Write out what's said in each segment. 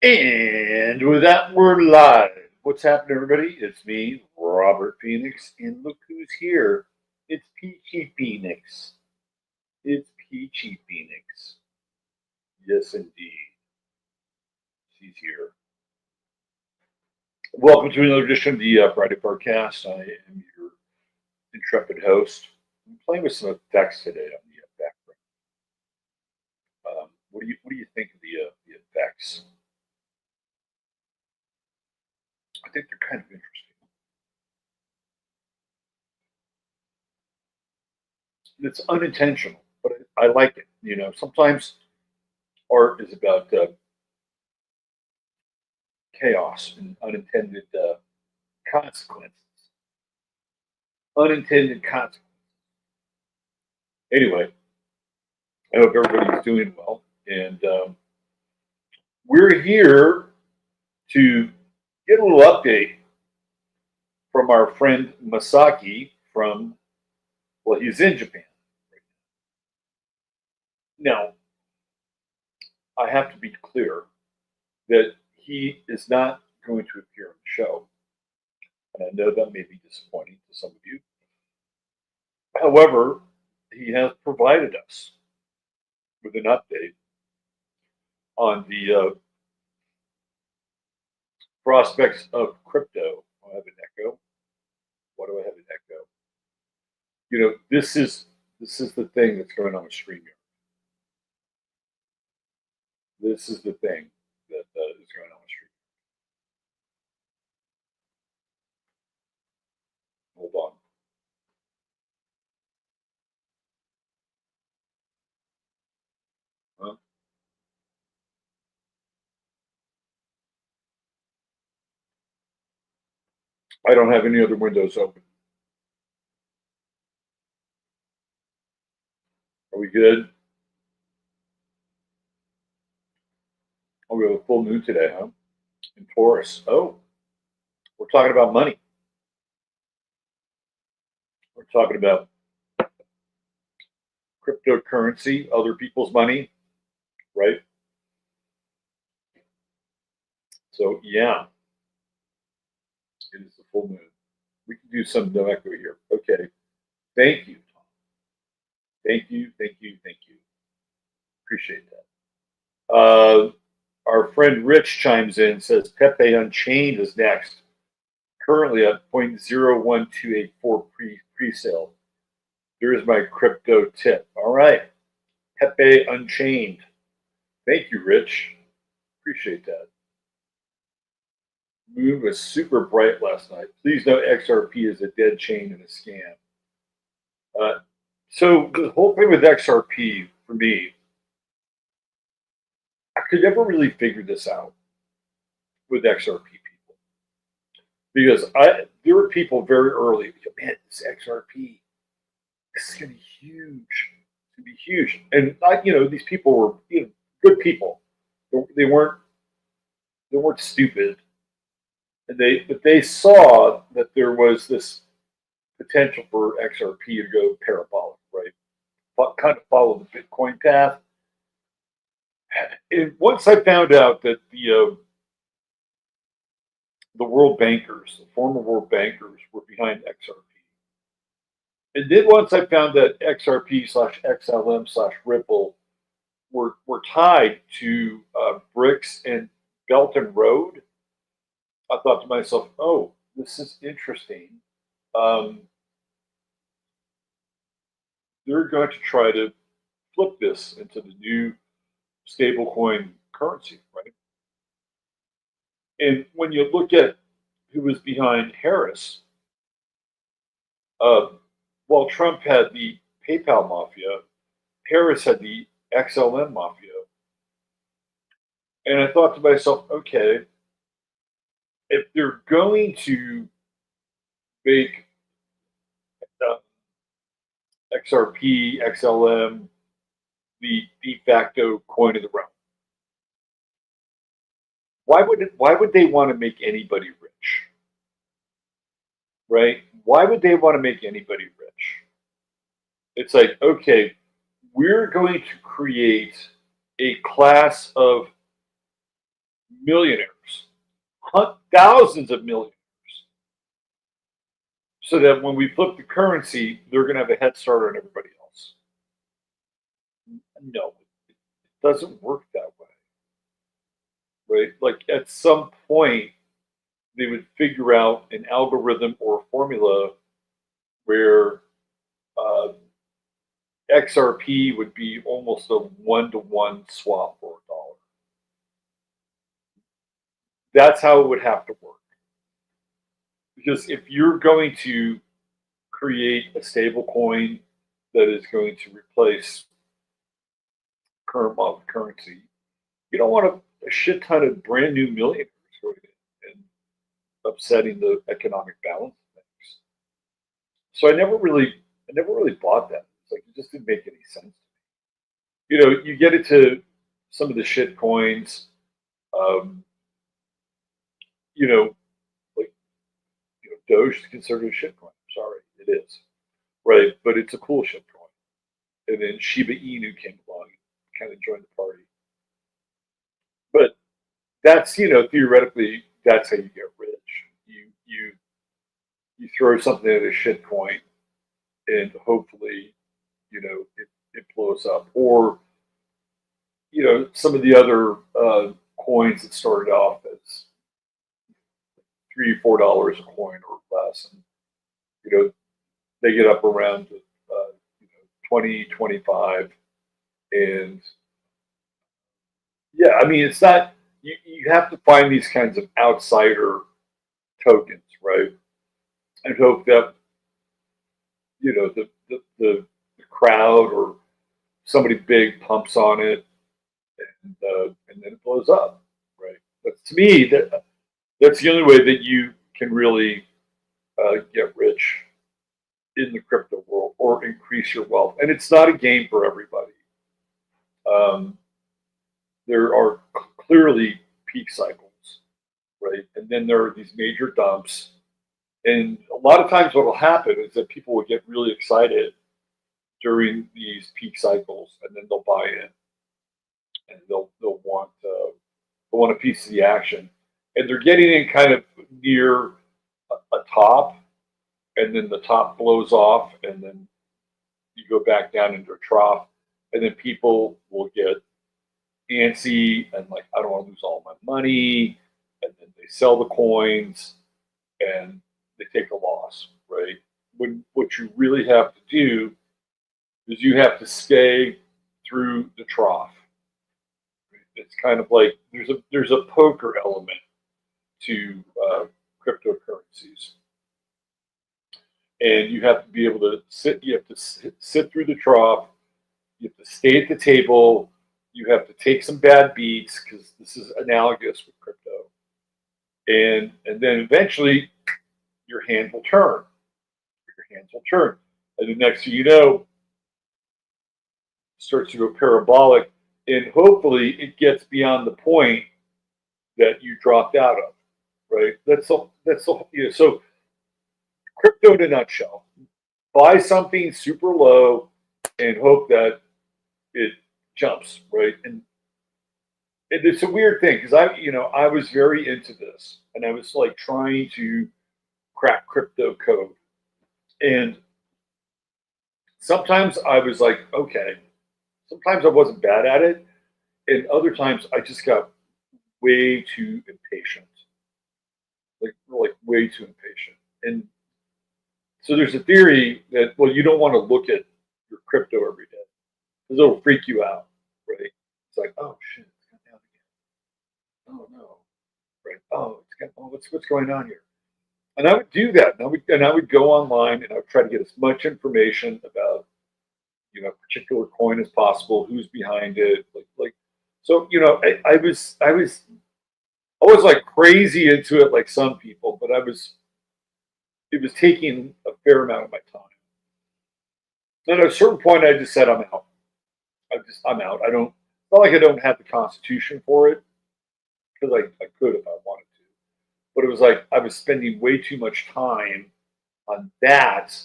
And with that, we're live. What's happening, everybody? It's me, Robert Phoenix, and look who's here. It's Peachy Phoenix. It's Peachy Phoenix. Yes, indeed. She's here. Welcome to another edition of the Friday FARcast. I am your intrepid host. I'm playing with some effects today on the background. What do you think of the effects? I think they're kind of interesting. It's unintentional, but I like it. Sometimes art is about chaos and unintended consequences. Unintended consequences. Anyway, I hope everybody's doing well, and we're here to get a little update from our friend Masaki from, well, he's in Japan. Now, I have to be clear that he is not going to appear on the show, and I know that may be disappointing to some of you. However, he has provided us with an update on the prospects of crypto. I have an echo. Why do I have an echo? This is the thing that's going on with StreamYard. This is the thing that is going on with StreamYard. Hold on. Huh? I don't have any other windows open. Are we good? Oh, we have a full moon today, huh? In Taurus. Oh, we're talking about money. We're talking about cryptocurrency, other people's money, right? So yeah, it is the full moon. We can do some no echo here. Okay. Thank you, Tom. Thank you, thank you, thank you. Appreciate that. Our friend Rich chimes in and says Pepe Unchained is next, currently at 0.01284 pre-sale. There is my crypto tip. All right, Pepe Unchained. Thank you, Rich. Appreciate that. Moon was super bright last night. Please note XRP is a dead chain and a scam. So the whole thing with XRP for me, I could never really figure this out with XRP people because there were people very early. Man, this XRP, this is gonna be huge. It's gonna be huge, and these people were good people. They weren't stupid, and they saw that there was this potential for XRP to go parabolic, right? But kind of follow the Bitcoin path. And once I found out that the world bankers, the former world bankers, were behind XRP, and then once I found that XRP slash XLM slash Ripple were tied to BRICS and Belt and Road, I thought to myself, "Oh, this is interesting." Um, they're going to try to flip this into the new stablecoin currency, right? And when you look at who was behind Harris, uh, while Trump had the PayPal mafia, Harris had the XLM mafia. And I thought to myself, okay, if they're going to make uh, XRP, XLM the de facto coin of the realm, why would they want to make anybody rich? Right? Why would they want to make anybody rich? It's like, okay, we're going to create a class of millionaires, thousands of millionaires, so that when we flip the currency, they're going to have a head start on everybody else. No, it doesn't work that way, right? Like at some point, they would figure out an algorithm or a formula where uh, XRP would be almost a one-to-one swap for a dollar. That's how it would have to work. Because if you're going to create a stable coin that is going to replace current model currency, you don't want a shit ton of brand new millionaires going in and upsetting the economic balance of things. So I never really bought that. It's like it just didn't make any sense. You know, you get into some of the shit coins, um, you know, like Doge is considered a shit coin. I'm sorry, it is, right? But it's a cool shit coin. And then Shiba Inu came along and kind of joined the party. But that's theoretically that's how you get rich. You throw something at a shit coin and hopefully it blows up. Or some of the other coins that started off as $3 or $4 a coin or less, and you know they get up around 20, 25, and yeah, I mean it's not you have to find these kinds of outsider tokens, right? And hope that the crowd or somebody big pumps on it, and then it blows up, right? But to me, that's the only way that you can really get rich in the crypto world or increase your wealth. And it's not a game for everybody. Um, there are clearly peak cycles, right? And then there are these major dumps. And a lot of times, what will happen is that people will get really excited during these peak cycles, and then they'll buy in, and they'll want a piece of the action, and they're getting in kind of near a top, and then the top blows off, and then you go back down into a trough, and then people will get antsy and like, I don't want to lose all my money, and then they sell the coins and they take a loss, right? When what you really have to do is you have to stay through the trough. It's kind of like there's a poker element to cryptocurrencies, and you have to be able to sit. You have to sit through the trough. You have to stay at the table. You have to take some bad beats because this is analogous with crypto, and then eventually your hand will turn. Your hands will turn, and the next thing you know, starts to go parabolic, and hopefully it gets beyond the point that you dropped out of. Right? That's all. That's all. So crypto in a nutshell: buy something super low and hope that it jumps. Right? And it's a weird thing because I was very into this, and I was like trying to crack crypto code, and sometimes I was like, okay. Sometimes I wasn't bad at it, and other times I just got way too impatient, like way too impatient. And so there's a theory that you don't want to look at your crypto every day because it'll freak you out, right? It's like, oh shit, it's gone down again. Oh no, right? What's going on here? And I would do that, and I would go online and I would try to get as much information about a particular coin as possible, who's behind it, like so I was like crazy into it like some people, but it was taking a fair amount of my time. And at a certain point I just said I'm out. I'm out. I don't It's not like I don't have the constitution for it, because I could if I wanted to. But it was like I was spending way too much time on that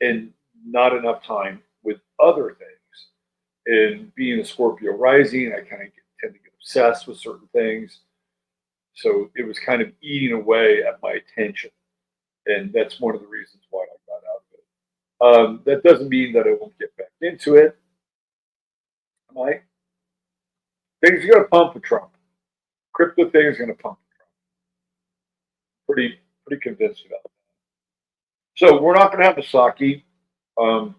and not enough time with other things. And being a Scorpio rising, I kind of tend to get obsessed with certain things. So it was kind of eating away at my attention. And that's one of the reasons why I got out of it. That doesn't mean that I won't get back into it. I might. Things are going to pump for Trump. Crypto thing is going to pump for Trump. Pretty convinced about that. So we're not going to have Masaki. Pardon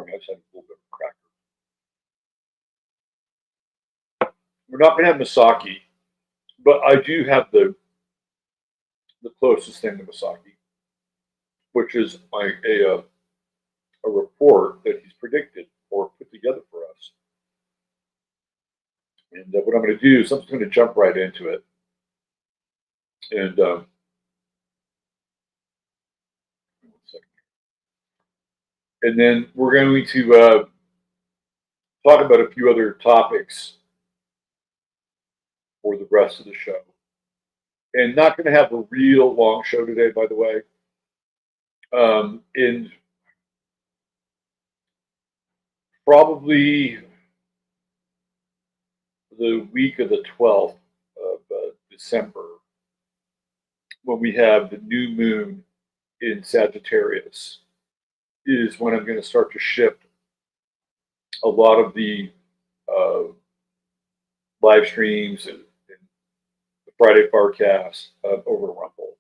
me, I just had a little bit of a cracker. We're not going to have Masaki, but I do have the closest thing to Masaki, which is a report that he's predicted or put together for us. And what I'm going to do is I'm just going to jump right into it. And then we're going to talk about a few other topics for the rest of the show. And not going to have a real long show today, by the way. And probably the week of the 12th of December, when we have the new moon in Sagittarius, is when I'm going to start to shift a lot of the live streams and the Friday FARcast over to Rumble.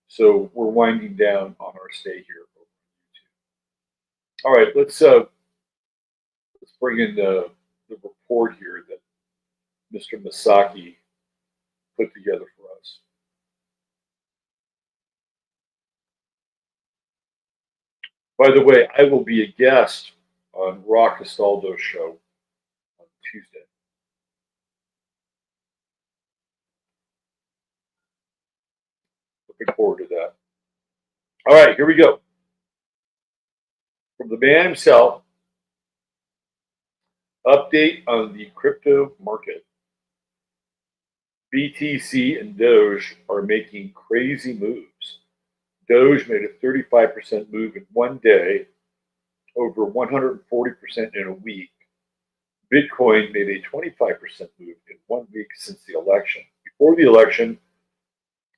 So we're winding down on our stay here over YouTube. All right, let's bring in the report here that Mr. Masaki put together for us. By the way, I will be a guest on Rock Castaldo's show on Tuesday. Looking forward to that. All right, here we go. From the man himself, update on the crypto market. BTC and Doge are making crazy moves. Doge made a 35% move in one day, over 140% in a week. Bitcoin made a 25% move in 1 week since the election. Before the election,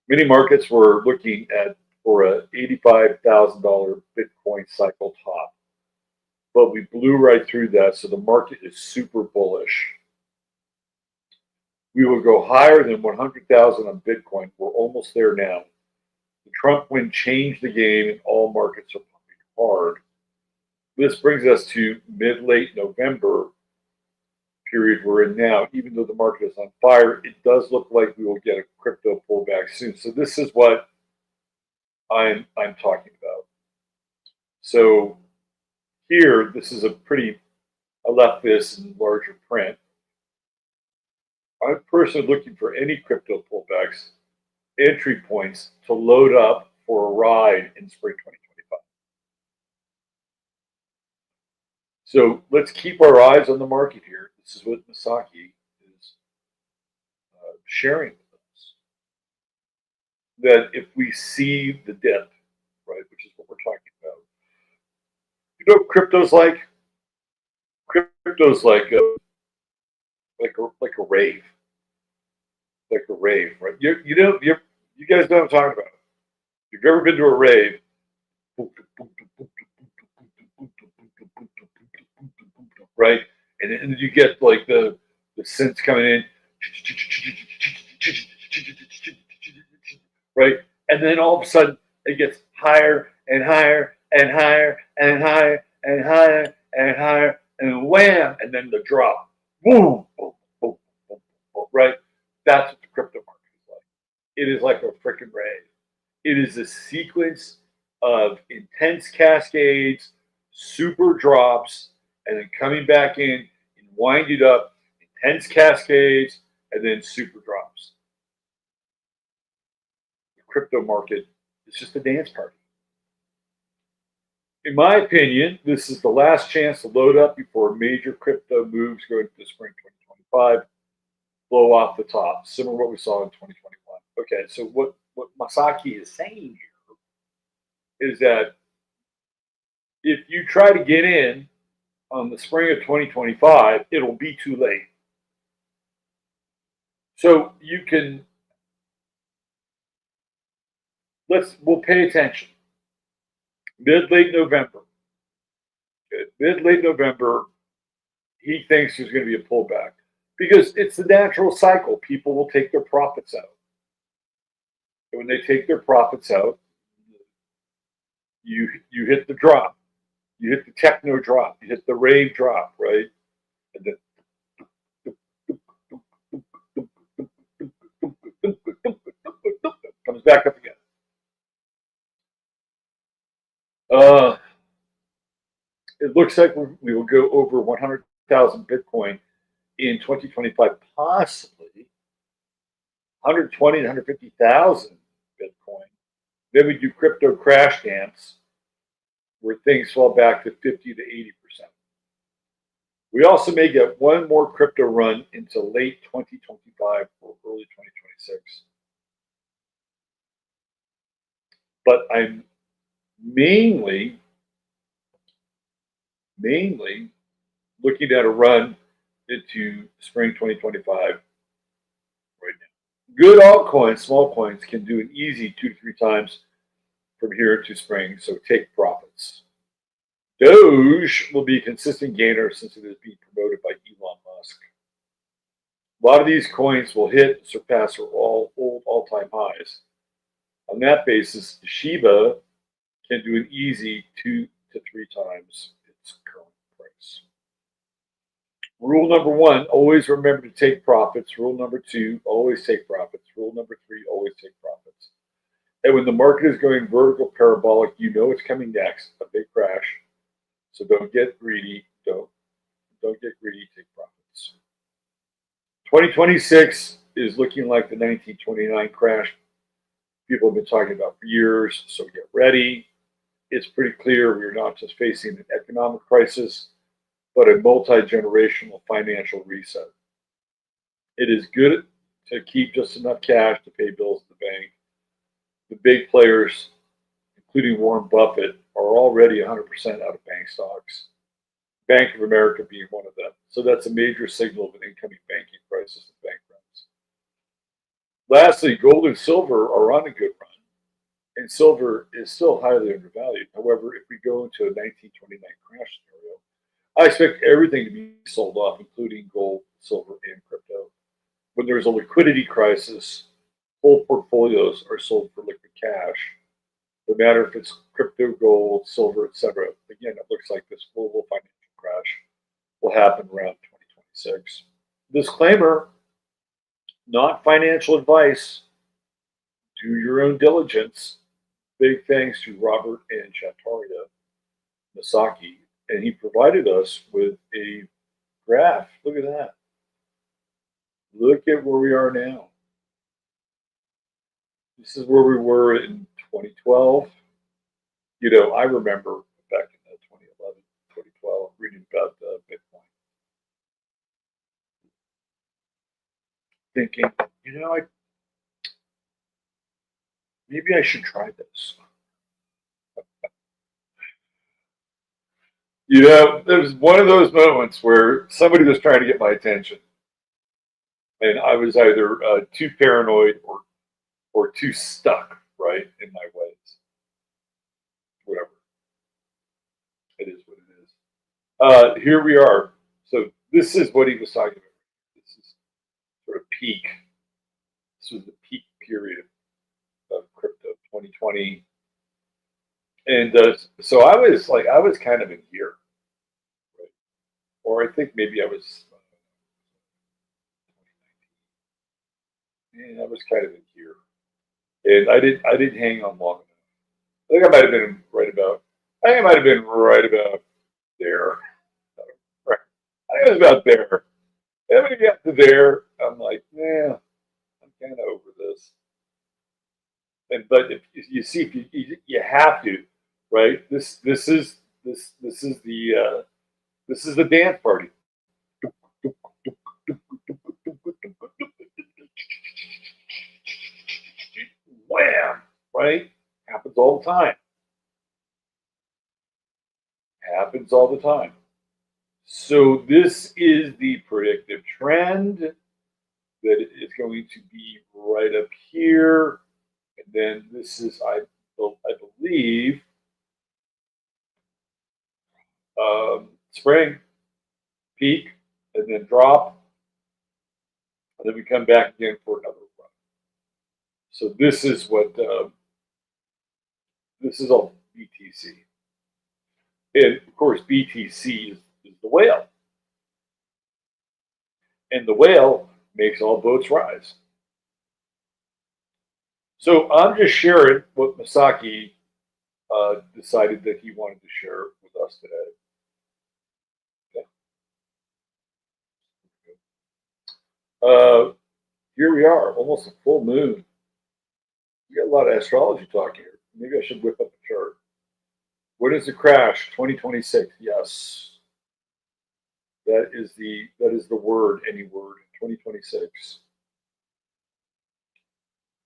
many markets were looking for a $85,000 Bitcoin cycle top. But we blew right through that, so the market is super bullish. We will go higher than 100,000 on Bitcoin. We're almost there now. The Trump win changed the game, and all markets are pumping hard. This brings us to mid-late November period we're in now. Even though the market is on fire, it does look like we will get a crypto pullback soon. So this is what I'm talking about. So here, this is I left this in larger print. I'm personally looking for any crypto pullbacks, entry points to load up for a ride in spring 2025. So let's keep our eyes on the market here. This is what Masaki is sharing with us. That if we see the dip, right, which is what we're talking about. You know what crypto's like? Crypto's like a rave. Like a rave, right? You guys know what I'm talking about. If you've ever been to a rave, right? And you get like the synths coming in, right? And then all of a sudden it gets higher and higher and higher and higher and higher and higher and wham, and then the drop. Boom, boom, boom, boom, boom, right? That's what the crypto market is like. It is like a freaking rave. It is a sequence of intense cascades, super drops, and then coming back in and wind it up, intense cascades, and then super drops. The crypto market is just a dance party. In my opinion, this is the last chance to load up before major crypto moves go into spring 2025, blow off the top, similar to what we saw in 2021. Okay, so what Masaki is saying here is that if you try to get in on the spring of 2025, it'll be too late. So you can we'll pay attention. Mid-late November. Mid-late November, he thinks there's going to be a pullback because it's the natural cycle. People will take their profits out. And when they take their profits out, you hit the drop. You hit the techno drop. You hit the rave drop, right? And then comes back up again. It looks like we will go over 100,000 Bitcoin in 2025, possibly 120 to 150,000 Bitcoin. Then we do crypto crash dance, where things fall back to 50 to 80%. We also may get one more crypto run into late 2025 or early 2026. But I'm mainly looking at a run into spring 2025 right now. Good altcoins, small coins, can do an easy 2 to 3 times from here to spring, so take profits. Doge will be a consistent gainer since it is being promoted by Elon Musk. A lot of these coins will hit and surpass their old all-time highs. On that basis, Shiba can do an easy 2 to 3 times its current price. Rule number 1, always remember to take profits. Rule number 2, always take profits. Rule number 3, always take profits. And when the market is going vertical parabolic, you know it's coming next, a big crash. So don't get greedy. Don't get greedy. Take profits. 2026 is looking like the 1929 crash people have been talking about for years. So get ready. It's pretty clear we're not just facing an economic crisis, but a multi-generational financial reset. It is good to keep just enough cash to pay bills at the bank. The big players, including Warren Buffett, are already 100% out of bank stocks. Bank of America being one of them. So that's a major signal of an incoming banking crisis and bank runs. Lastly, gold and silver are on a good run, and silver is still highly undervalued. However, if we go into a 1929 crash scenario, I expect everything to be sold off, including gold, silver, and crypto. When there's a liquidity crisis, whole portfolios are sold for liquid cash. No matter if it's crypto, gold, silver, etc. Again, it looks like this global financial crash will happen around 2026. Disclaimer, not financial advice. Do your own diligence. Big thanks to Robert and Chattaria Masaki. And he provided us with a graph. Look at that. Look at where we are now. This is where we were in 2012. You know, I remember back in 2011, 2012, reading about Bitcoin. Thinking, maybe I should try this. There was one of those moments where somebody was trying to get my attention. And I was either too paranoid or too stuck, right, in my ways. Whatever. It is what it is. Here we are. So this is what he was talking about. This is sort of peak. This was the peak period of crypto, 2020. And so I was kind of in here. Right? Or I think maybe I was, I was kind of in here. And I didn't hang on long enough. I think I might have been right about there. Right. I think it was about there. And when you got to there, I'm like, I'm kind of over this. But if you see, if you have to, right? This is the dance party. Wham! Right? Happens all the time. Happens all the time. So this is the predictive trend that is going to be right up here. And then this is, I believe, spring, peak, and then drop, and then we come back again for another run. So this is what, this is all BTC. And of course, BTC is the whale. And the whale makes all boats rise. So I'm just sharing what Masaki decided that he wanted to share with us today. Here we are, almost a full moon. We got a lot of astrology talk here. Maybe I should whip up a chart. What is the crash? 2026. Yes. That is the word, any word. 2026.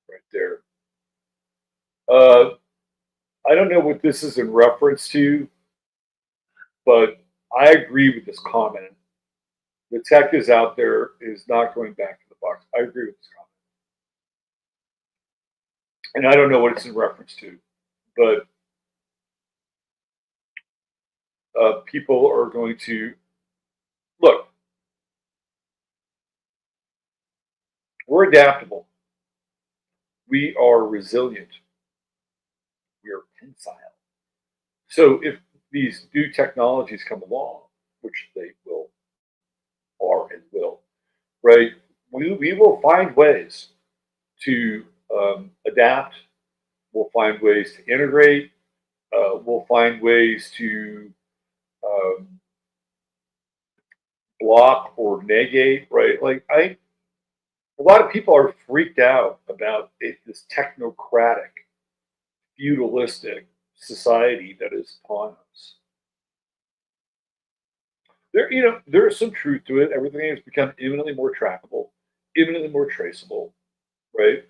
Right there. I don't know what this is in reference to, but I agree with this comment. The tech is out there, is not going back to the box. I agree with this comment. And I don't know what it's in reference to, but people are going to look. We're adaptable. We are resilient. We are tensile. So if these new technologies come along, which they will, are and will, right? We will find ways to adapt. We'll find ways to integrate. We'll find ways to block or negate, right? Like a lot of people are freaked out about this technocratic, feudalistic society that is upon us. There is some truth to it. Everything has become imminently more trackable, imminently more traceable, right?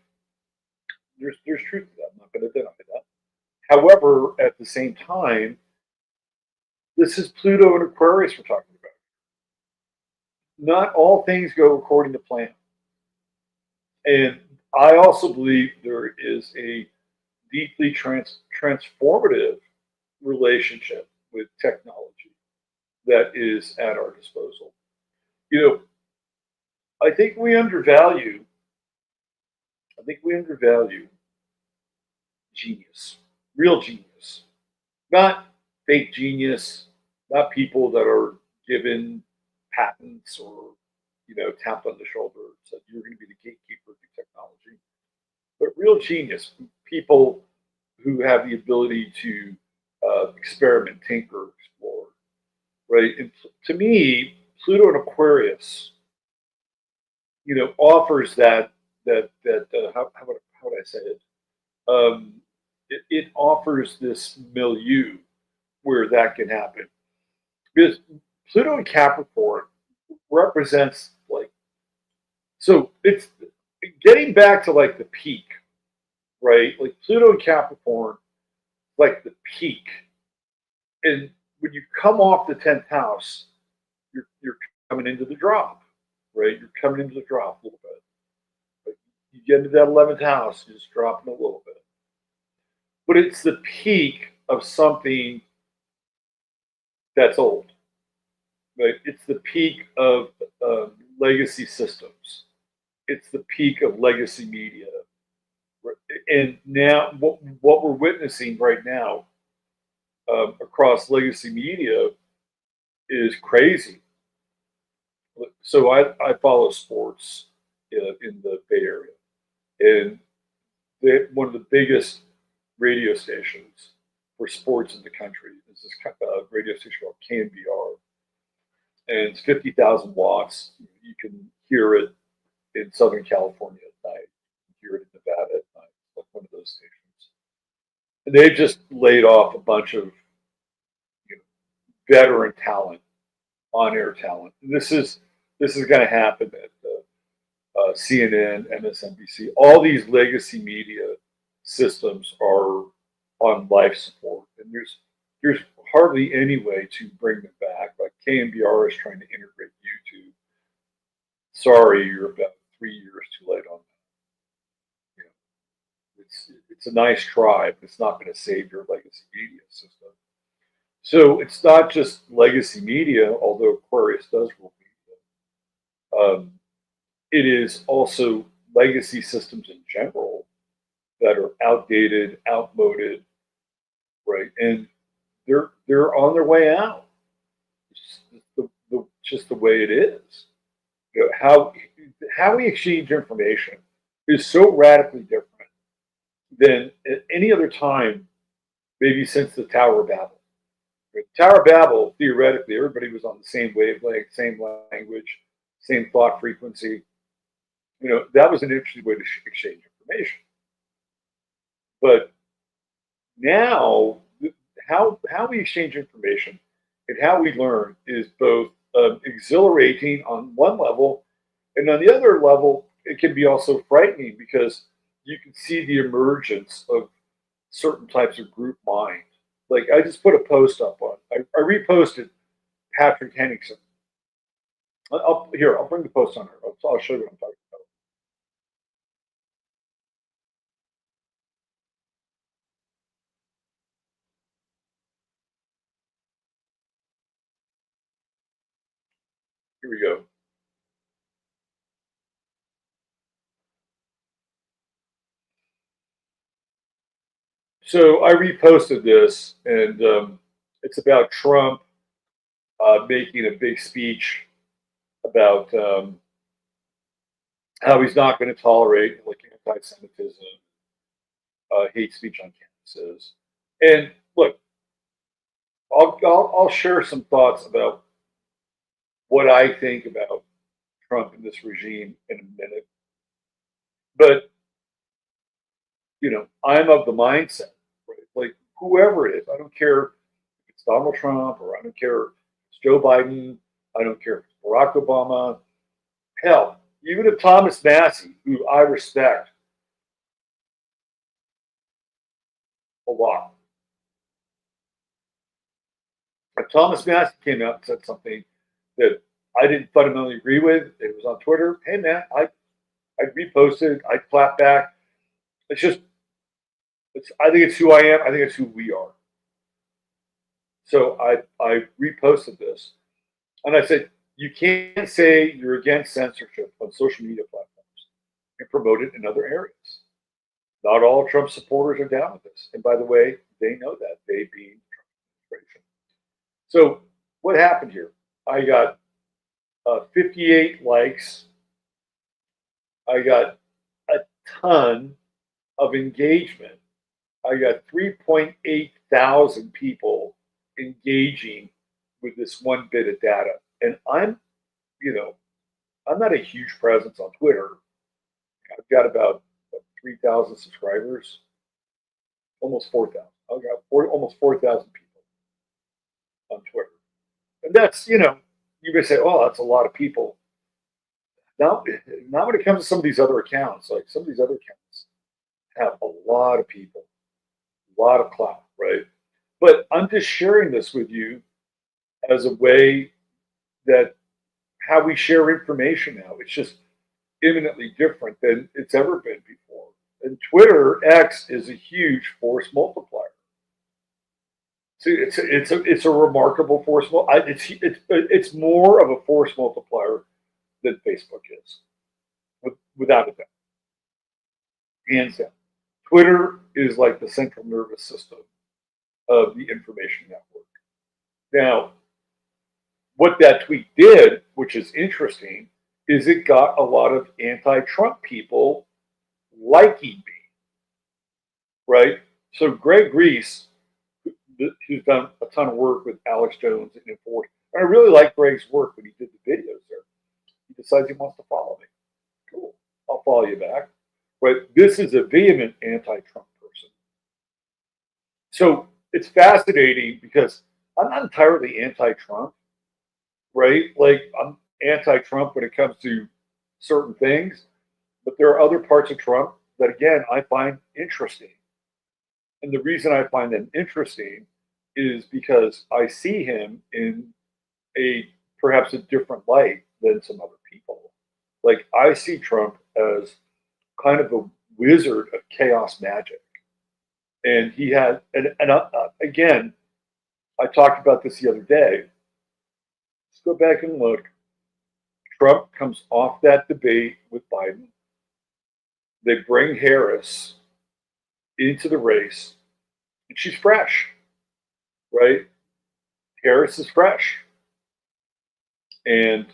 There's truth to that. I'm not going to deny that. However, at the same time, this is Pluto and Aquarius we're talking about. Not all things go according to plan. And I also believe there is a deeply transformative relationship with technology that is at our disposal. You know, I think we undervalue genius, real genius, not fake genius, not people that are given patents or tapped on the shoulder and said you're going to be the gatekeeper of new technology, but real genius, people who have the ability to experiment, tinker, explore, right? And to me, Pluto and Aquarius, offers that how would I say it? It offers this milieu where that can happen because Pluto and Capricorn represents so it's getting back to the peak, right? Like Pluto and Capricorn, like the peak, and when you come off the 10th house, you're coming into the drop, right? You're coming into the drop a little bit. But you get into that 11th house, you're just dropping a little bit. But it's the peak of something that's old, right? It's the peak of legacy systems. It's the peak of legacy media. And now, what we're witnessing right now across legacy media is crazy. So I follow sports in the Bay Area, and one of the biggest radio stations for sports in the country is this radio station called KNBR, and it's 50,000 watts. You can hear it in Southern California at night. You hear it in Nevada at night, like one of those stations. And they just laid off a bunch of veteran talent, on-air talent. And this is going to happen at CNN, MSNBC. All these legacy media systems are on life support, and there's hardly any way to bring them back. Like KNBR is trying to integrate YouTube. Sorry, you're about 3 years too late on that. It's a nice try, but it's not going to save your legacy media system. So it's not just legacy media, although Aquarius does rule media. It is also legacy systems in general that are outdated, outmoded, right? And they're on their way out. Just the way it is. You know, how we exchange information is so radically different than at any other time, maybe since the Tower of Babel. The Tower of Babel, theoretically, everybody was on the same wavelength, same language, same thought frequency. You know, that was an interesting way to exchange information. But now, how we exchange information and how we learn is both exhilarating on one level, and on the other level, it can be also frightening because you can see the emergence of certain types of group mind. Like I just put a post up on, I reposted Patrick Henningsen. I'll bring the post on here. I'll show you what I'm talking about. Here we go. So I reposted this, and it's about Trump making a big speech about how he's not going to tolerate like anti-Semitism, hate speech on campuses. And look, I'll share some thoughts about what I think about Trump and this regime in a minute. But you know, I'm of the mindset, right? Like whoever it is, I don't care if it's Donald Trump or I don't care if it's Joe Biden, I don't care if it's Barack Obama. Hell, even if Thomas Massie, who I respect a lot, if Thomas Massie came out and said something that I didn't fundamentally agree with, it was on Twitter. Hey man, I'd repost it, I'd clap back. It's just I think it's who I am. I think it's who we are. So I reposted this, and I said you can't say you're against censorship on social media platforms and promote it in other areas. Not all Trump supporters are down with this, and by the way, they know that, they being the Trump administration. So what happened here? I got 58 likes. I got a ton of engagement. I got 3.8 thousand people engaging with this one bit of data. And you know, I'm not a huge presence on Twitter. I've got about 3,000 subscribers, almost 4,000. I've got almost 4,000 people on Twitter. And that's, you know, you may say, oh, that's a lot of people. Now, not when it comes to some of these other accounts. Like some of these other accounts have a lot of people, a lot of clout, right? But I'm just sharing this with you as a way that how we share information now. It's just imminently different than it's ever been before. And Twitter X is a huge force multiplier. See, it's a remarkable force. It's more of a force multiplier than Facebook is, without a doubt, hands down. Twitter is like the central nervous system of the information network. Now, what that tweet did, which is interesting, is it got a lot of anti-Trump people liking me, right? So Greg Reese, who's done a ton of work with Alex Jones and Infowars, and I really like Greg's work when he did the videos there. He decides he wants to follow me. Cool, I'll follow you back. But this is a vehement anti-Trump person. So it's fascinating because I'm not entirely anti-Trump, right? Like I'm anti-Trump when it comes to certain things, but there are other parts of Trump that, again, I find interesting. And the reason I find them interesting is because I see him in a perhaps a different light than some other people. Like I see Trump as kind of a wizard of chaos magic. And he had, again, I talked about this the other day. Let's go back and look. Trump comes off that debate with Biden. They bring Harris into the race, and she's fresh, right? Harris is fresh, and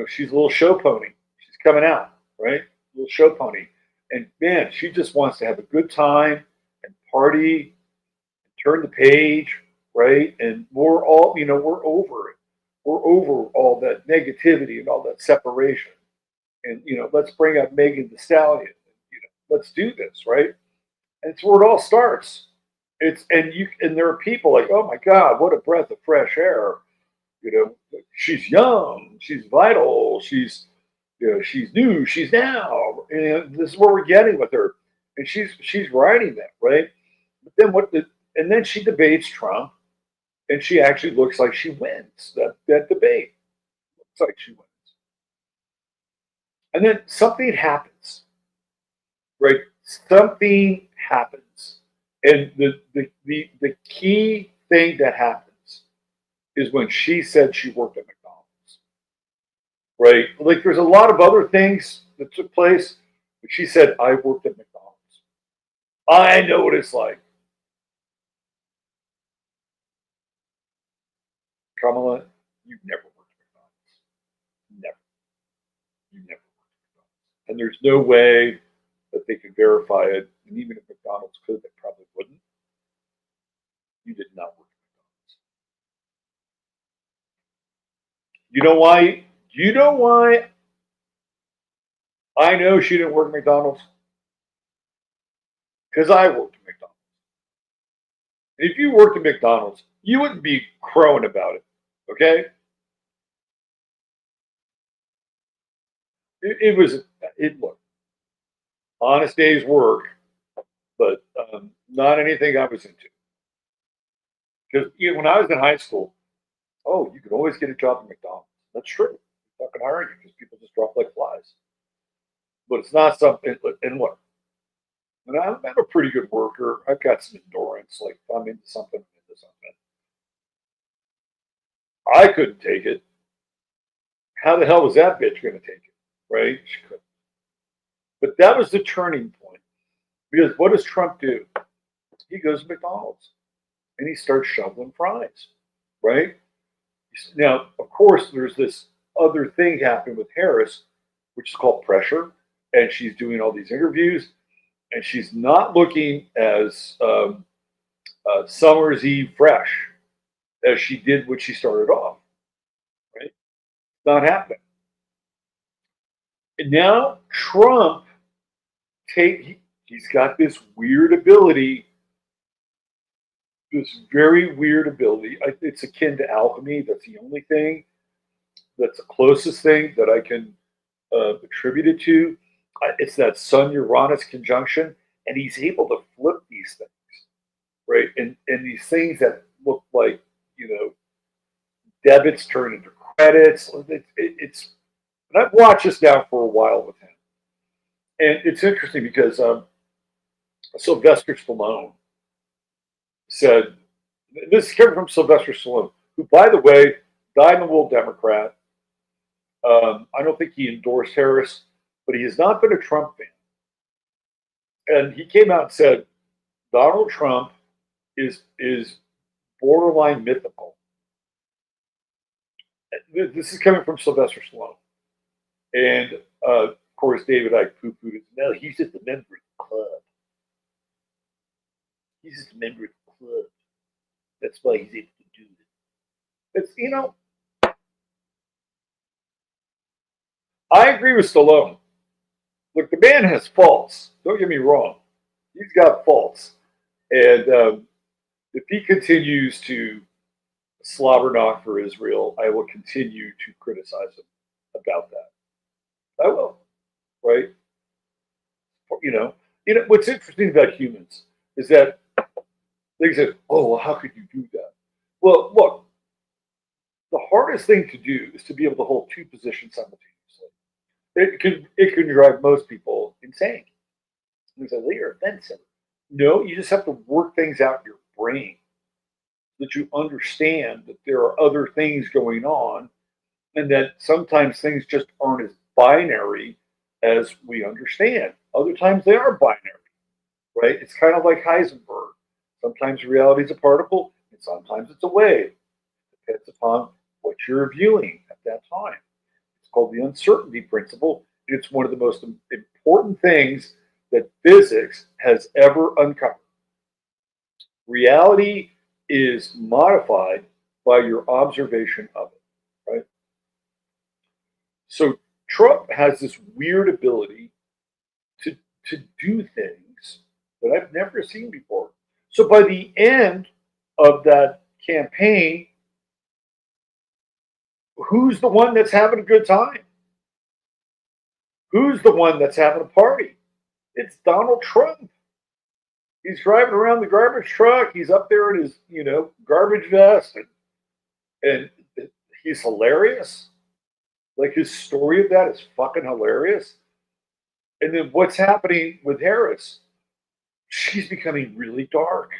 she's a little show pony. She's coming out, right? A little show pony, and man, she just wants to have a good time and party, turn the page, right? And we're all, we're over it. We're over all that negativity and all that separation. And let's bring up Megan Thee Stallion. Let's do this, right? And it's where it all starts. And there are people like, oh my God, what a breath of fresh air. She's young, she's vital, she's she's new, she's now, and this is what we're getting with her. And she's writing that, right? But then and then she debates Trump, and she actually looks like she wins that debate. Looks like she wins. And then something happens, right? Something happens. And the key thing that happens is when she said she worked at McDonald's, right? Like there's a lot of other things that took place, but she said, I worked at McDonald's. I know what it's like. Kamala, you've never worked at McDonald's. Never. You never worked at McDonald's. And there's no way that they could verify it. And even if McDonald's could, they probably wouldn't. You did not work at McDonald's. You know why? Do you know why I know she didn't work at McDonald's? Because I worked at McDonald's. And if you worked at McDonald's, you wouldn't be crowing about it. Okay? Look, honest day's work, but not anything I was into. Because when I was in high school, oh, you could always get a job at McDonald's. That's true. They're not going to hire you because people just drop like flies. But it's not something. And look, and I'm a pretty good worker. I've got some endurance. Like if I'm into something, I'm into something. I couldn't take it. How the hell was that bitch going to take it? Right? She couldn't. But that was the turning point. Because what does Trump do? He goes to McDonald's and he starts shoveling fries. Right? Now, of course, there's this other thing happening with Harris, which is called pressure. And she's doing all these interviews. And she's not looking as Summer's Eve fresh as she did when she started off. Right? Not happening. And now Trump, he's got this weird ability, this very weird ability. It's akin to alchemy. That's the only thing, that's the closest thing that I can attribute it to. It's that Sun Uranus conjunction, and he's able to flip these things, right? And these things that look like, debits turn into credits. It's and I've watched this now for a while with him. And it's interesting because Sylvester Stallone said, this came from Sylvester Stallone, who, by the way, dyed-in-the-wool Democrat. I don't think he endorsed Harris, but he has not been a Trump fan. And he came out and said, Donald Trump is borderline mythical. This is coming from Sylvester Stallone. And of course, David Icke poo-pooed it. No, he's just a member of the club. He's just a member of the club. That's why he's able to do it. It's, I agree with Stallone. Look, the man has faults. Don't get me wrong. He's got faults. And if he continues to slobber knock for Israel, I will continue to criticize him about that. I will, right? What's interesting about humans is that they say, "Oh, well, how could you do that?" Well, look, the hardest thing to do is to be able to hold two positions simultaneously. It can drive most people insane. There's a you're offensive. No, you just have to work things out in your brain that you understand that there are other things going on and that sometimes things just aren't as binary as we understand. Other times they are binary, right? It's kind of like Heisenberg. Sometimes reality is a particle and sometimes it's a wave. It depends upon what you're viewing at that time. It's called the uncertainty principle. It's one of the most important things that physics has ever uncovered. Reality is modified by your observation of it, right? So Trump has this weird ability to, to do things that I've never seen before. So by the end of that campaign, who's the one that's having a good time? Who's the one that's having a party? It's Donald Trump. He's driving around the garbage truck. He's up there in his, garbage vest, and he's hilarious. Like his story of that is fucking hilarious. And then what's happening with Harris? She's becoming really dark,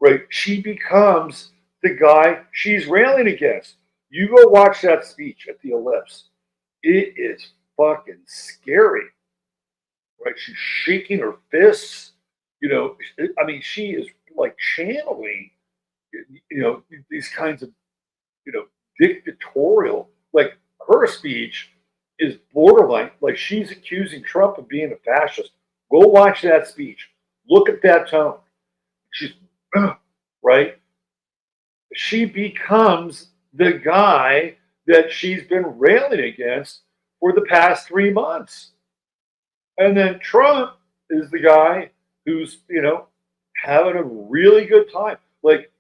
right? She becomes the guy she's railing against. You go watch that speech at the Ellipse. It is fucking scary, right? She's shaking her fists. I mean, she is like channeling, these kinds of, you know, dictatorial, like her speech is borderline, like she's accusing Trump of being a fascist. Go watch that speech. Look at that tone. She's, right? She becomes the guy that she's been railing against for the past 3 months. And then Trump is the guy who's, having a really good time. Like,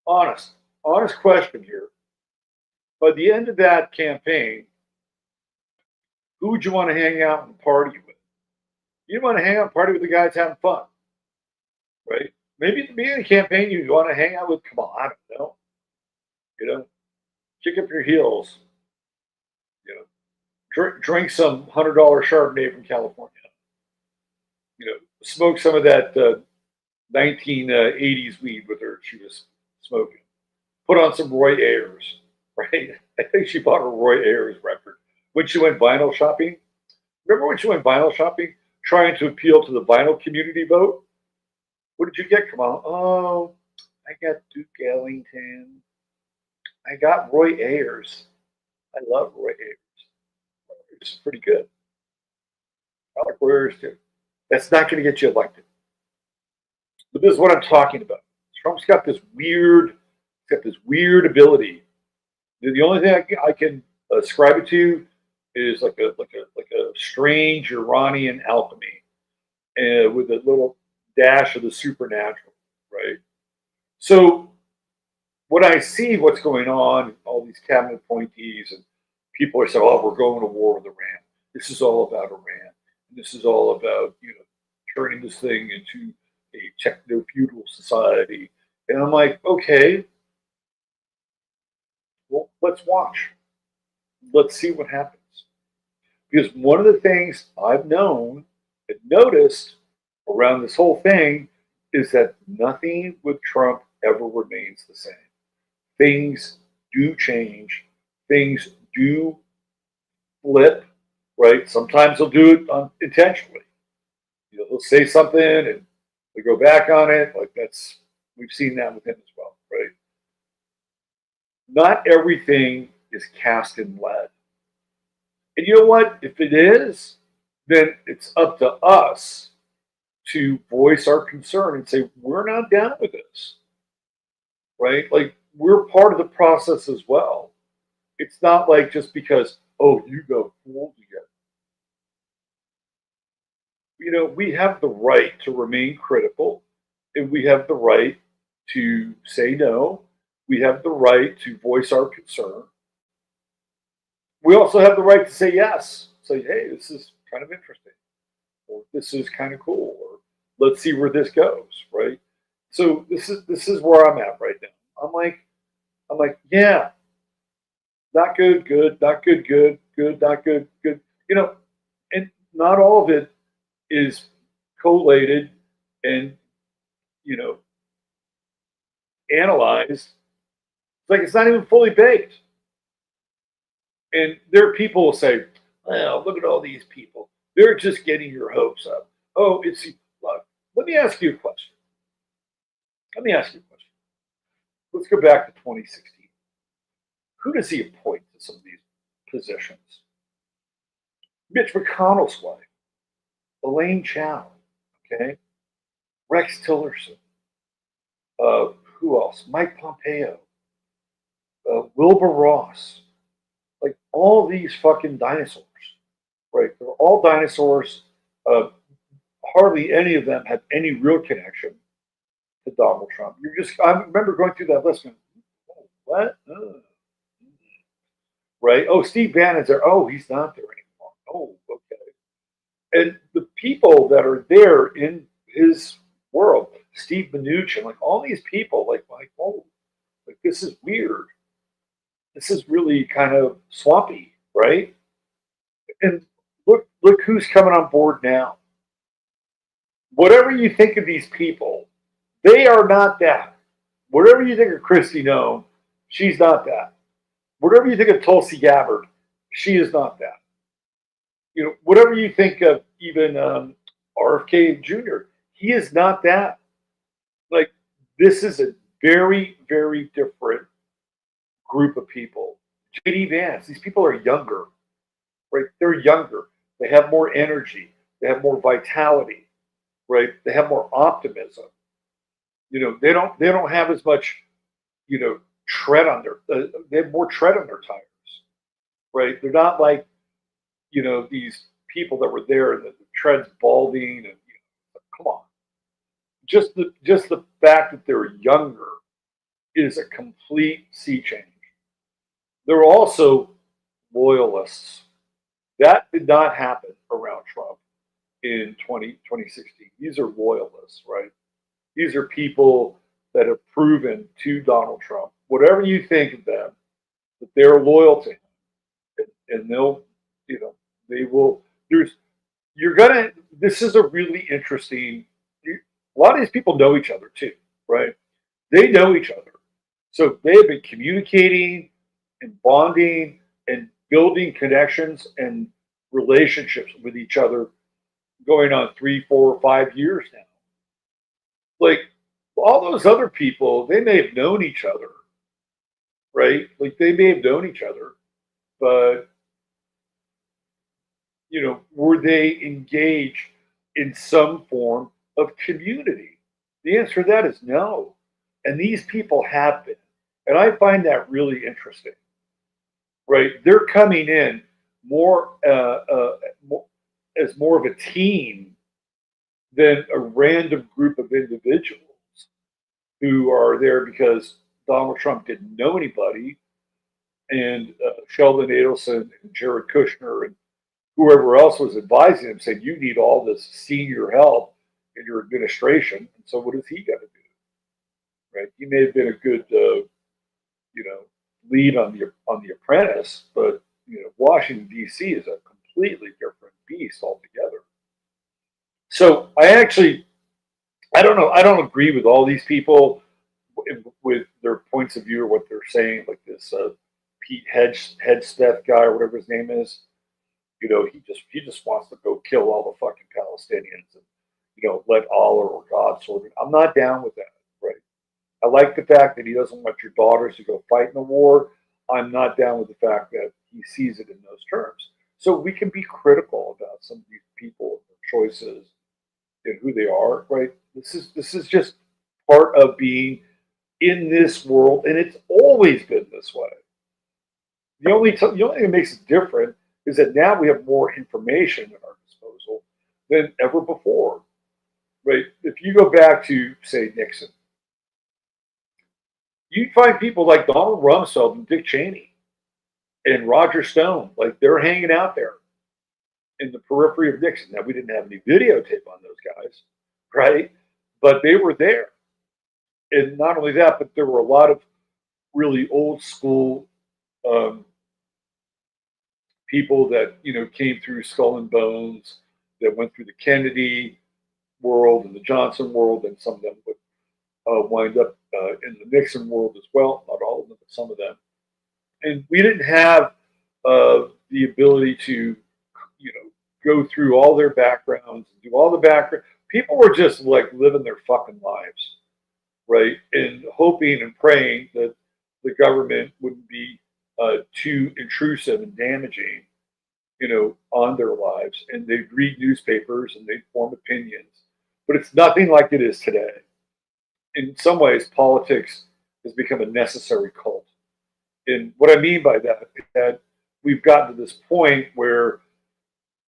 honest question here. By the end of that campaign, who would you want to hang out and party with? You want to hang out and party with the guy that's having fun, right? Maybe at the beginning of the campaign, you want to hang out with, come on, I don't know, kick up your heels, you know, drink some $100 Chardonnay from California, smoke some of that 1980s weed with her. She was smoking. Put on some Roy Ayers, right? I think she bought a Roy Ayers record when she went vinyl shopping. Remember when she went vinyl shopping, trying to appeal to the vinyl community vote? What did you get? Come on. Oh, I got Duke Ellington. I got Roy Ayers. I love Roy Ayers. It's pretty good. I like Roy Ayers too. That's not going to get you elected. But this is what I'm talking about. Trump's got this weird ability. The only thing I can ascribe it to is like a strange Iranian alchemy, and with a little dash of the supernatural, right? So when I see what's going on, all these cabinet appointees, and people are saying, "Oh, we're going to war with Iran. This is all about Iran. This is all about turning this thing into a techno feudal society." And I'm like, okay, well, let's watch. Let's see what happens. Because one of the things I've known and noticed around this whole thing is that nothing with Trump ever remains the same. Things do change, things do flip, right? Sometimes they'll do it intentionally. They'll say something and they go back on it. Like we've seen that with him as well, right? Not everything is cast in lead. And you know what? If it is, then it's up to us to voice our concern and say, we're not down with this, right? Like, we're part of the process as well. It's not like just because, oh, you got fooled again. We have the right to remain critical, and we have the right to say no. We have the right to voice our concern. We also have the right to say yes. Say, hey, this is kind of interesting, or this is kind of cool, or let's see where this goes, right? So this is where I'm at right now. I'm like, yeah, not good, good, not good, good, good, not good, good. And not all of it is collated and, analyzed. It's like it's not even fully baked. And there are people who say, well, look at all these people. They're just getting your hopes up. Oh, look, let me ask you a question. Let me ask you a question. Let's go back to 2016. Who does he appoint to some of these positions? Mitch McConnell's wife, Elaine Chao, okay? Rex Tillerson. Who else? Mike Pompeo. Wilbur Ross. Like all these fucking dinosaurs, right? They're all dinosaurs. Uh, Hardly any of them have any real connection to Donald Trump. I remember going through that list and, oh, what? Right? Oh, Steve Bannon's there. Oh, he's not there anymore. Oh, okay. And the people that are there in his world, Steve Mnuchin, like all these people, oh, like this is weird. This is really kind of swampy, right? And look who's coming on board now. Whatever you think of these people, they are not that. Whatever you think of Kristi Noem, she's not that. Whatever you think of Tulsi Gabbard, she is not that. Whatever you think of even RFK Jr., he is not that. Like, this is a very, very different group of people. JD Vance, these people are younger, right? They're younger. They have more energy. They have more vitality, right? They have more optimism. They don't have as much, tread on they have more tread on their tires, right? They're not like, these people that were there and the tread's balding and, come on. Just the fact that they're younger is a complete sea change. They're also loyalists. That did not happen around Trump in 2016. These are loyalists, right? These are people that have proven to Donald Trump, whatever you think of them, that they're loyal to him. And they will, this is a really interesting, a lot of these people know each other too, right? They know each other. So they have been communicating and bonding and building connections and relationships with each other going on 3, 4, 5 years now. Like all those other people, they may have known each other, right? Like they may have known each other, but were they engaged in some form of community? The answer to that is no. And these people have been. And I find that really interesting, right? They're coming in more as more of a team than a random group of individuals who are there because Donald Trump didn't know anybody, and Sheldon Adelson and Jared Kushner and whoever else was advising him said, you need all this senior help in your administration. And so what is he going to do? Right? He may have been a good, lead on the Apprentice, but Washington D.C. is a completely different beast altogether. So I don't know. I don't agree with all these people with their points of view or what they're saying. Like this Pete Hegseth guy or whatever his name is. He just wants to go kill all the fucking Palestinians and let Allah or God sort of. I'm not down with that, right? I like the fact that he doesn't want your daughters to go fight in the war. I'm not down with the fact that he sees it in those terms. So we can be critical about some of these people and their choices and who they are, right? This is just part of being in this world, and it's always been this way. The only thing that makes it different is that now we have more information at our disposal than ever before, right? If you go back to, say, Nixon, you'd find people like Donald Rumsfeld and Dick Cheney and Roger Stone, like they're hanging out there in the periphery of Nixon. Now, we didn't have any videotape on those guys, right? But they were there. And not only that, but there were a lot of really old school people that came through Skull and Bones, that went through the Kennedy world and the Johnson world, and some of them would wind up in the Nixon world as well. Not all of them, but some of them. And we didn't have the ability to, go through all their backgrounds and do all the background. People were just like living their fucking lives, right? And hoping and praying that the government wouldn't be too intrusive and damaging, on their lives. And they'd read newspapers and they'd form opinions. But it's nothing like it is today. In some ways, politics has become a necessary cult. And what I mean by that is that we've gotten to this point where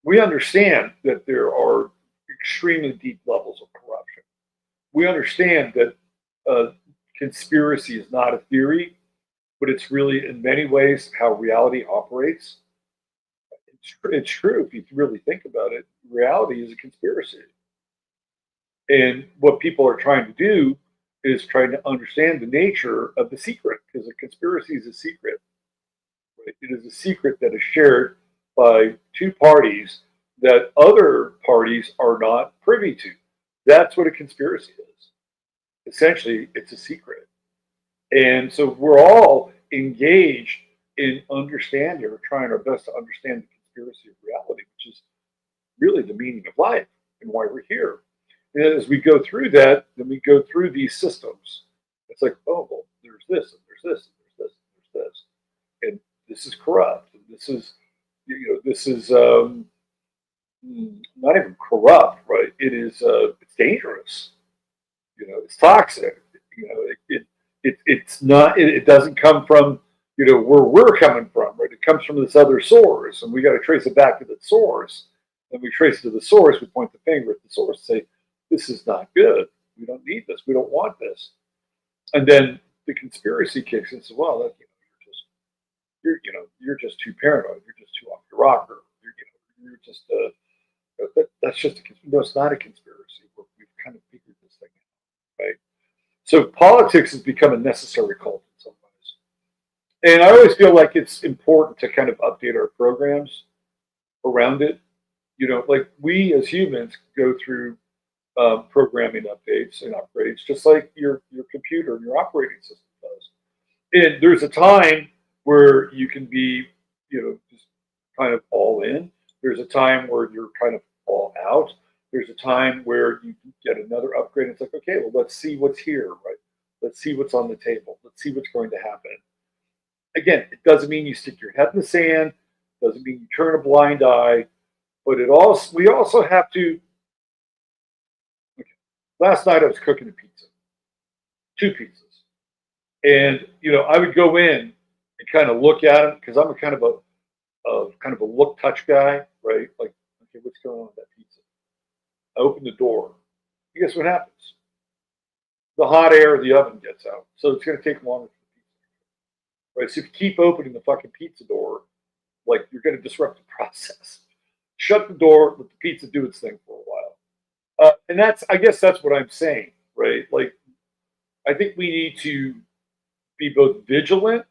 we understand that there are extremely deep levels of corruption. We understand that conspiracy is not a theory, but it's really, in many ways, how reality operates. It's true if you really think about it. Reality is a conspiracy. And what people are trying to do is trying to understand the nature of the secret, because a conspiracy is a secret. Right? It is a secret that is shared by two parties that other parties are not privy to. That's what a conspiracy is. Essentially, it's a secret. And so we're all engaged in understanding or trying our best to understand the conspiracy of reality, which is really the meaning of life and why we're here. And as we go through that, then we go through these systems. It's like, oh, well, there's this, and there's this, and there's this, and there's this. And this is corrupt. And this is, this is not even corrupt, right? It is, it's dangerous. It's toxic. It's not, it doesn't come from, where we're coming from, right? It comes from this other source, and we got to trace it back to the source. And we trace it to the source, we point the finger at the source and say, this is not good. We don't need this. We don't want this. And then the conspiracy kicks in and says, well, you're just too paranoid. You're just too off your rocker. You're just that's just no, it's not a conspiracy. We've kind of figured this thing out, right? So politics has become a necessary cult in some ways. And I always feel like it's important to kind of update our programs around it. Like we as humans go through programming updates and upgrades, just like your computer and your operating system does. And there's a time where you can be, just kind of all in. There's a time where you're kind of all out. There's a time where you can get another upgrade. It's like, okay, well, let's see what's here, right? Let's see what's on the table. Let's see what's going to happen. Again, it doesn't mean you stick your head in the sand. Doesn't mean you turn a blind eye. But we also have to. Okay. Last night I was cooking a pizza, 2 pizzas, and I would go in and kind of look at it because I'm a kind of a look touch guy, right? Like, okay, what's going on with that pizza? I open the door. And guess what happens? The hot air of the oven gets out, so it's going to take longer for the pizza, right? So if you keep opening the fucking pizza door, like you're going to disrupt the process. Shut the door, let the pizza do its thing for a while. And I guess that's what I'm saying, right? Like, I think we need to be both vigilant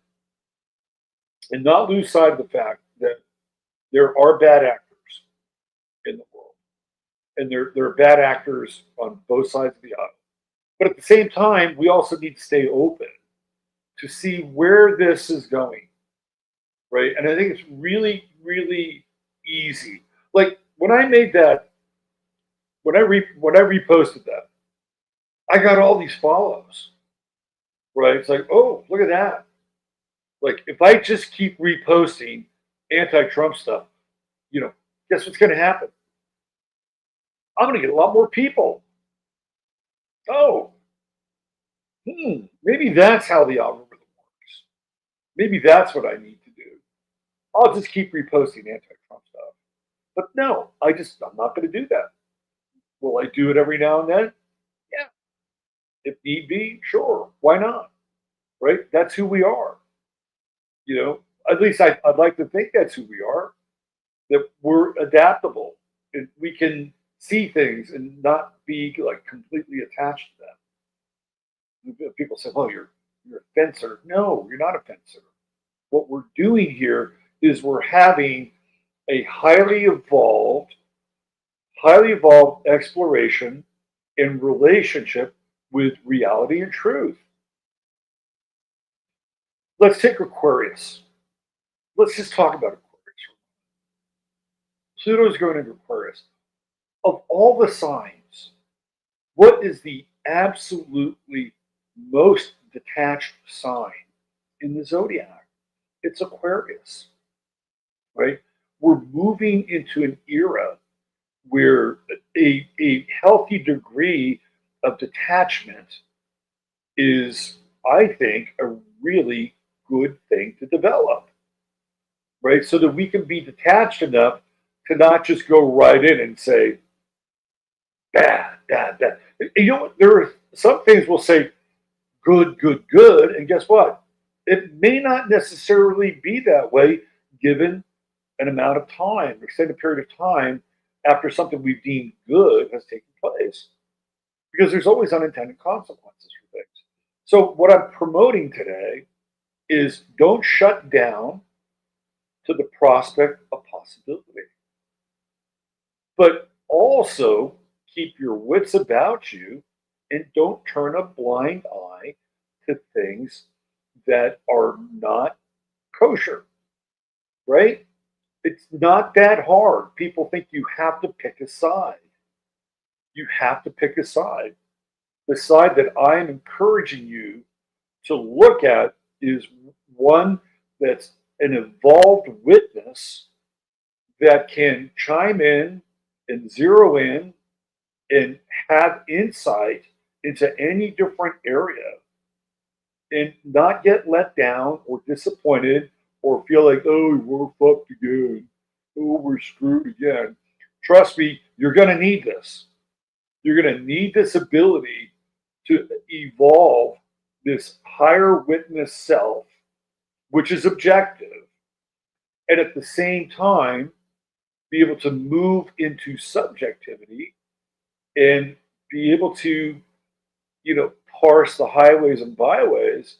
and not lose sight of the fact that there are bad actors in the world. And there are bad actors on both sides of the aisle. But at the same time, we also need to stay open to see where this is going, right? And I think it's really, really easy. Like when I made that, when I reposted that, I got all these follows, right? It's like, oh, look at that. Like if I just keep reposting anti-Trump stuff, guess what's going to happen? I'm going to get a lot more people. Oh, maybe that's how the algorithm works. Maybe that's what I need to do. I'll just keep reposting anti-Trump stuff. But no, I'm not going to do that. Will I do it every now and then? Yeah. If need be, sure. Why not? Right? That's who we are. At least I'd like to think that's who we are. That we're adaptable and we can see things and not be like completely attached to them. People say, "Oh, you're a fencer." No, you're not a fencer. What we're doing here is we're having a highly evolved exploration in relationship with reality and truth. Let's take Aquarius. Let's just talk about Aquarius. Pluto's going into Aquarius. Of all the signs, what is the absolutely most detached sign in the zodiac? It's Aquarius, right? We're moving into an era where a healthy degree of detachment is, I think, a really good thing to develop, right? So that we can be detached enough to not just go right in and say, bad, bad, bad. You know what? There are some things we'll say good, good, good, and guess what? It may not necessarily be that way given an amount of time, extended period of time after something we've deemed good has taken place. Because there's always unintended consequences for things. So, what I'm promoting today is don't shut down to the prospect of possibility, but also keep your wits about you and don't turn a blind eye to things that are not kosher, right? It's not that hard. People think you have to pick a side. You have to pick a side. The side that I'm encouraging you to look at is one that's an evolved witness that can chime in and zero in and have insight into any different area and not get let down or disappointed or feel like, oh, we're fucked again. Oh, we're screwed again. Trust me, you're going to need this. You're going to need this ability to evolve this higher witness self, which is objective, and at the same time, be able to move into subjectivity and be able to, parse the highways and byways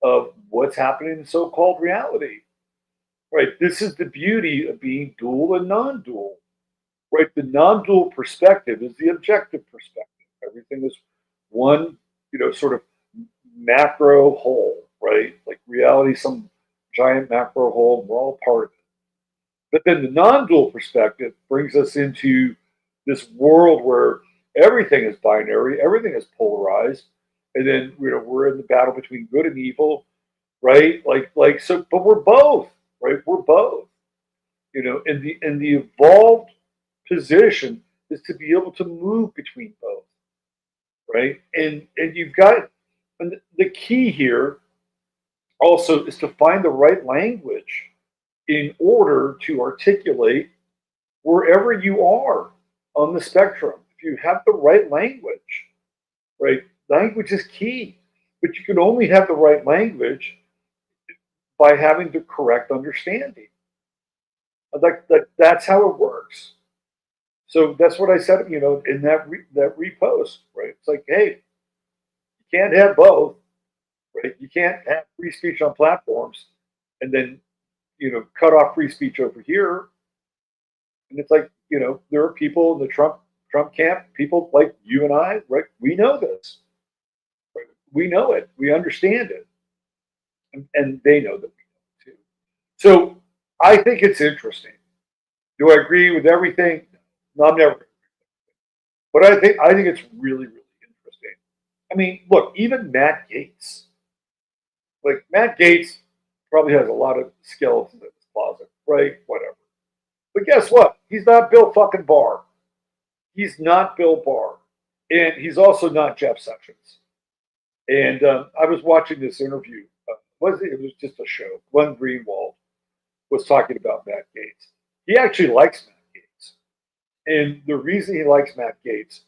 of what's happening in so-called reality. Right? This is the beauty of being dual and non-dual. Right? The non-dual perspective is the objective perspective. Everything is one, sort of macro whole, right? Like reality, some giant macro whole, and we're all part of it. But then the non-dual perspective brings us into this world where everything is binary, everything is polarized, and then we're in the battle between good and evil, right? Like so, but we're both, right? We're both, and the evolved position is to be able to move between both, right? And you've got, and the key here also is to find the right language in order to articulate wherever you are on the spectrum. If you have the right language, right? Language is key, but you can only have the right language by having the correct understanding. That's how it works. So that's what I said, in that repost, right? It's like, hey, you can't have both, right? You can't have free speech on platforms and then, cut off free speech over here. And it's like, there are people in the Trump camp, people like you and I, right? We know this. Right? We know it. We understand it. And they know that we know it too. So I think it's interesting. Do I agree with everything? No, I'm never. But I think it's really, really interesting. I mean, look, even Matt Gaetz, like Matt Gaetz probably has a lot of skeletons in his closet, right? Whatever. But guess what? He's not Bill fucking Barr. He's not Bill Barr. And he's also not Jeff Sessions. And I was watching this interview. It was just a show. Glenn Greenwald was talking about Matt Gaetz. He actually likes Matt Gaetz. And the reason he likes Matt Gaetz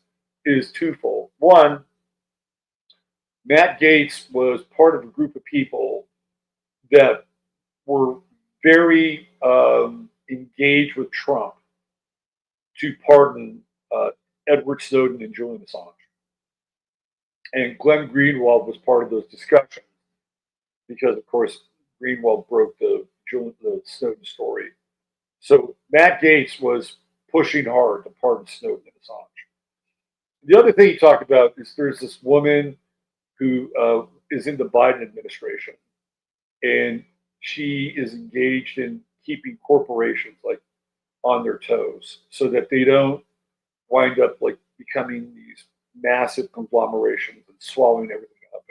is twofold. One, Matt Gaetz was part of a group of people that were very engaged with Trump to pardon Edward Snowden and Julian Assange. And Glenn Greenwald was part of those discussions because, of course, Greenwald broke the Snowden story. So Matt Gaetz was pushing hard to pardon Snowden and Assange. The other thing he talked about is there's this woman who is in the Biden administration, and she is engaged in keeping corporations like on their toes so that they don't wind up like becoming these massive conglomerations and swallowing everything up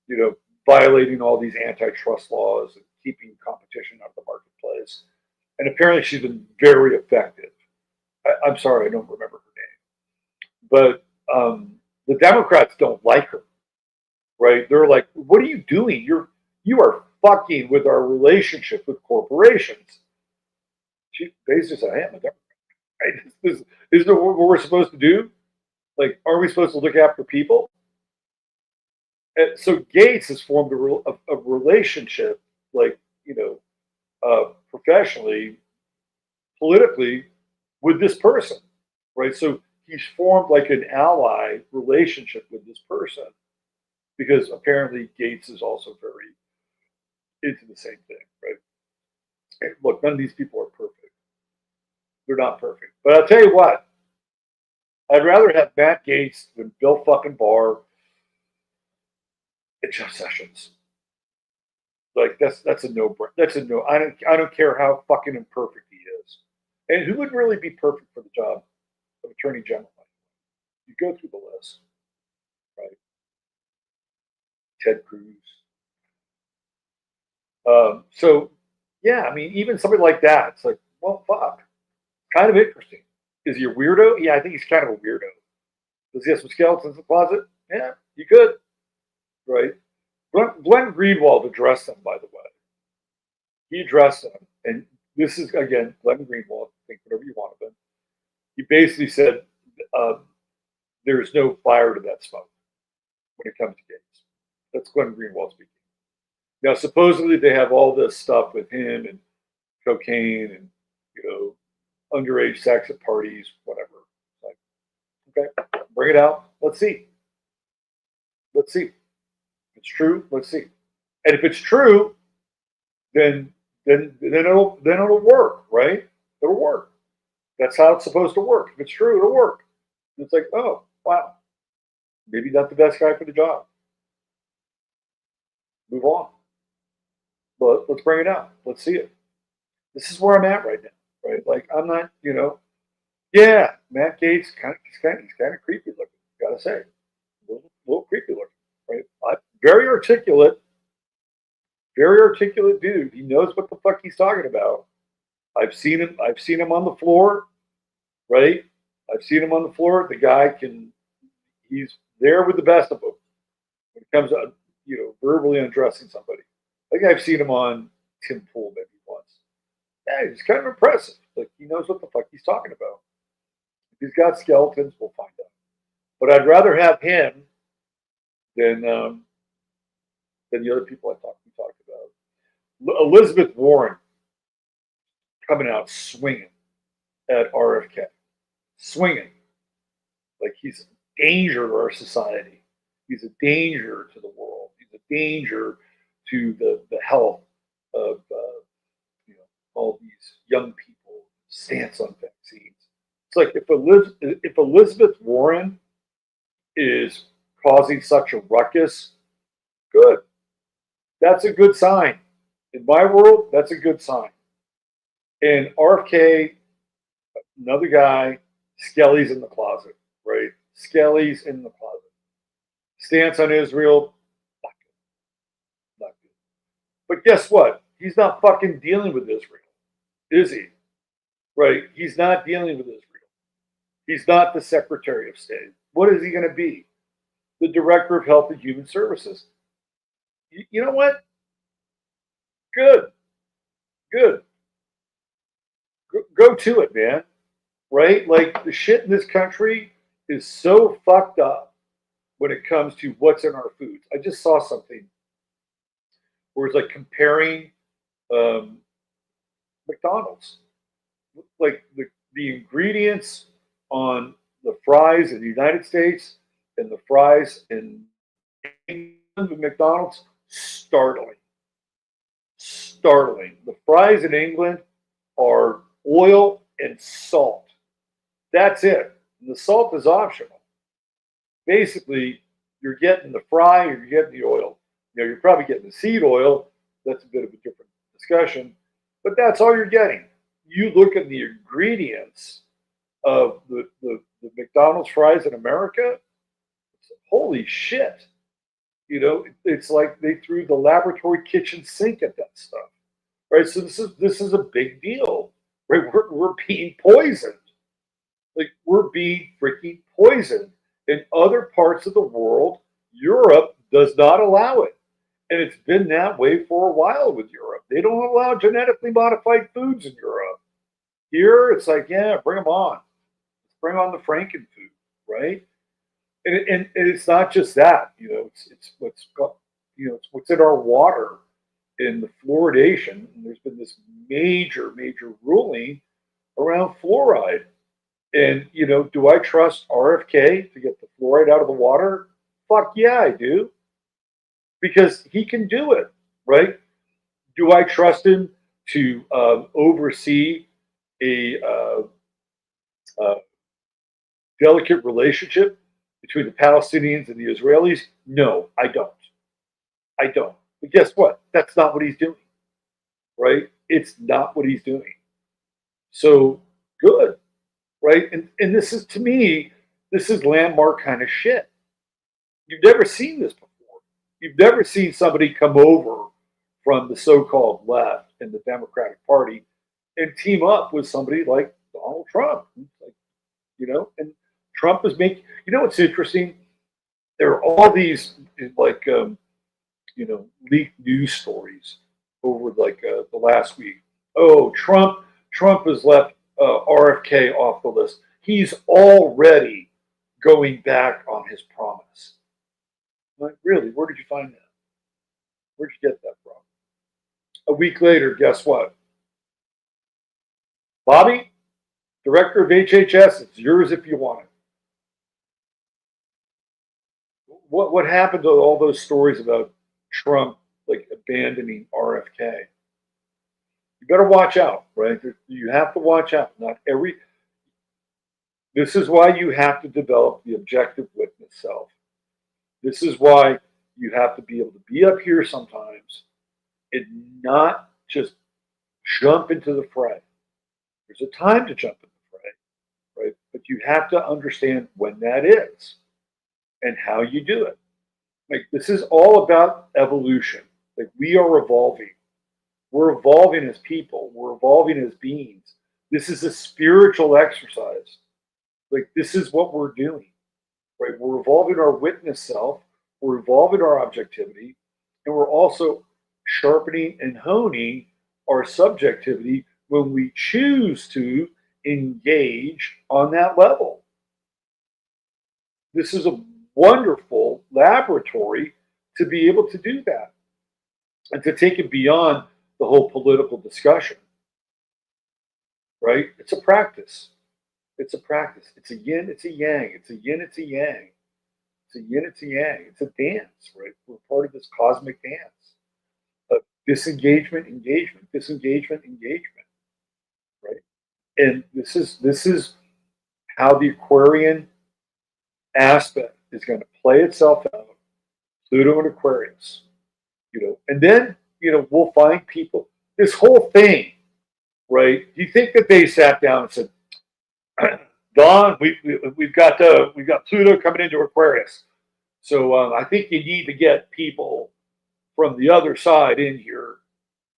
and violating all these antitrust laws and keeping competition out of the marketplace. And apparently she's been very effective. I'm sorry, I don't remember her name, but the Democrats don't like her, right? They're like, "What are you doing? You are fucking with our relationship with corporations." She basically said, "I am a Democrat. Right? Isn't it what we're supposed to do? Like, aren't we supposed to look after people?" And so Gates has formed a relationship, like professionally, politically, with this person, right? So he's formed like an ally relationship with this person because apparently Gates is also very into the same thing, right? And look, none of these people are perfect. They're not perfect. But I'll tell you what, I'd rather have Matt Gaetz than Bill fucking Barr and Jeff Sessions. Like that's a no brainer. That's a no. I don't care how fucking imperfect he is, and who would really be perfect for the job of Attorney General? You go through the list, right? Ted Cruz. So yeah, I mean, even somebody like that, it's like, well, fuck, kind of interesting. Is he a weirdo? Yeah, I think he's kind of a weirdo. Does he have some skeletons in the closet? Yeah, you could, right? Glenn Greenwald addressed them, by the way. He addressed them, and this is again Glenn Greenwald. Think whatever you want of him. He basically said there's no fire to that smoke when it comes to Gates. That's Glenn Greenwald speaking. Now, supposedly they have all this stuff with him and cocaine and underage sex at parties, whatever. Like, okay, bring it out. Let's see. Let's see. If it's true, let's see. And if it's true, then it'll work, right? It'll work. That's how it's supposed to work. If it's true, it'll work. And it's like, oh wow, maybe not the best guy for the job. Move on. But let's bring it out. Let's see it. This is where I'm at right now, right? Like I'm not, yeah, Matt Gaetz he's kind of creepy looking. Gotta say, a little creepy looking, right? Very articulate dude. He knows what the fuck he's talking about. I've seen him. I've seen him on the floor, right? I've seen him on the floor. The guy can. He's there with the best of them when it comes to verbally undressing somebody. I think I've seen him on Tim Pool maybe once. Yeah, he's kind of impressive. Like he knows what the fuck he's talking about. If he's got skeletons, we'll find out. But I'd rather have him than the other people we talked about. Elizabeth Warren coming out swinging at RFK, swinging like he's a danger to our society. He's a danger to the world. He's a danger to the health of all these young people. Stance on vaccines. It's like if Elizabeth Warren is causing such a ruckus, good. That's a good sign. In my world, that's a good sign. And RFK, another guy, Skelly's in the closet, right? Skelly's in the closet. Stance on Israel, not good. Not good. But guess what? He's not fucking dealing with Israel, is he? Right? He's not dealing with Israel. He's not the Secretary of State. What is he going to be? The Director of Health and Human Services. You know what? Good. Good. Go to it, man. Right? Like the shit in this country is so fucked up when it comes to what's in our foods. I just saw something where it's like comparing McDonald's, like the ingredients on the fries in the United States and the fries in England with McDonald's, startling. Startling. The fries in England are oil and salt. That's it. And the salt is optional. basically you're getting the fry or you're getting the oil. You're probably getting the seed oil. That's a bit of a different discussion, but that's all you're getting. You look at the ingredients of the McDonald's fries in America, holy shit. It's like they threw the laboratory kitchen sink at that stuff, right? So this is a big deal, right? We're being poisoned, like we're being freaking poisoned. In other parts of the world, Europe does not allow it, and it's been that way for a while with Europe. They don't allow genetically modified foods in Europe. Here, it's like, yeah, bring them on. Bring on the Franken food, right? And it's not just that, it's what's got, it's what's in our water in the fluoridation. And there's been this major ruling around fluoride. And do I trust RFK to get the fluoride out of the water? Fuck yeah, I do, because he can do it, right? Do I trust him to oversee a delicate relationship between the Palestinians and the Israelis? No, I don't. I don't. But guess what? That's not what he's doing, right? It's not what he's doing. So good, right? And this is, to me, this is landmark kind of shit. You've never seen this before. You've never seen somebody come over from the so-called left in the Democratic Party and team up with somebody like Donald Trump. And Trump is making, what's interesting? There are all these like, leaked news stories over like the last week. Oh, Trump has left RFK off the list. He's already going back on his promise. Like, really? Where did you find that? Where'd you get that from? A week later, guess what? Bobby, director of HHS, it's yours if you want it. What happened to all those stories about Trump like abandoning RFK? You better watch out, right? You have to watch out. This is why you have to develop the objective witness self. This is why you have to be able to be up here sometimes and not just jump into the fray. There's a time to jump in the fray, right? But you have to understand when that is and how you do it. Like, this is all about evolution. Like, we are evolving. We're evolving as people. We're evolving as beings. This is a spiritual exercise. Like, this is what we're doing, right? We're evolving our witness self. We're evolving our objectivity. And we're also sharpening and honing our subjectivity when we choose to engage on that level. This is a wonderful laboratory to be able to do that and to take it beyond the whole political discussion, right? It's a practice. It's a practice. It's a yin, it's a yang. It's a yin, it's a yang. It's a yin, it's a yang. It's a dance, right? We're part of this cosmic dance of disengagement, engagement, disengagement, engagement, right? And this is how the Aquarian aspect is going to play itself out. Pluto and Aquarius, and then we'll find people. This whole thing, right? Do you think that they sat down and said, Don, we've got Pluto coming into Aquarius, so I think you need to get people from the other side in here,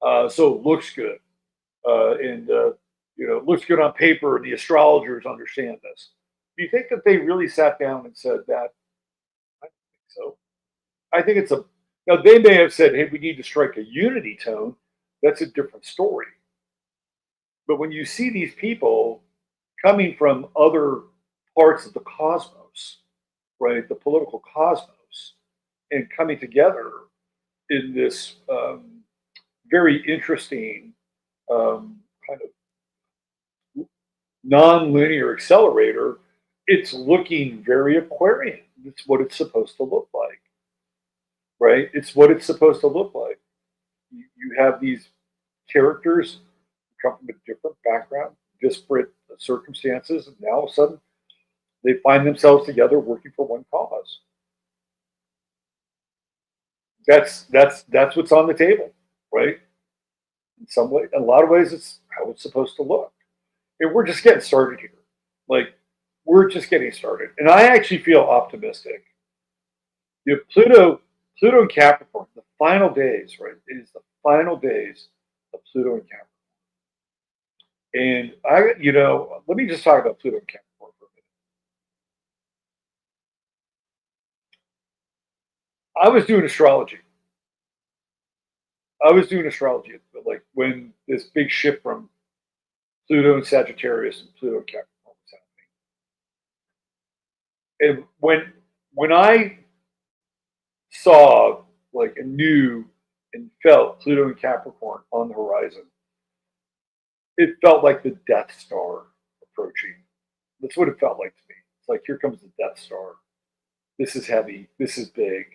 so it looks good, and it looks good on paper, and the astrologers understand this. Do you think that they really sat down and said that? I don't think so. I think it's now they may have said, hey, we need to strike a unity tone. That's a different story. But when you see these people coming from other parts of the cosmos, right, the political cosmos, and coming together in this very interesting kind of non-linear accelerator, it's looking very Aquarian. It's what it's supposed to look like, right? It's what it's supposed to look like. You have these characters who come from a different background, disparate circumstances, and now all of a sudden They find themselves together working for one cause. That's what's on the table, right? In some way, in a lot of ways, it's how it's supposed to look. And we're just getting started here. Like, we're just getting started. And I actually feel optimistic. You know, Pluto and Capricorn, the final days, right? It is the final days of Pluto and Capricorn. And let me just talk about Pluto and Capricorn for a minute. I was doing astrology. Like when this big shift from Pluto and Sagittarius and Pluto and Capricorn was happening. And when I saw, like, and knew and felt Pluto and Capricorn on the horizon, it felt like the Death Star approaching. That's what it felt like to me. It's like, here comes the Death Star. This is heavy. This is big.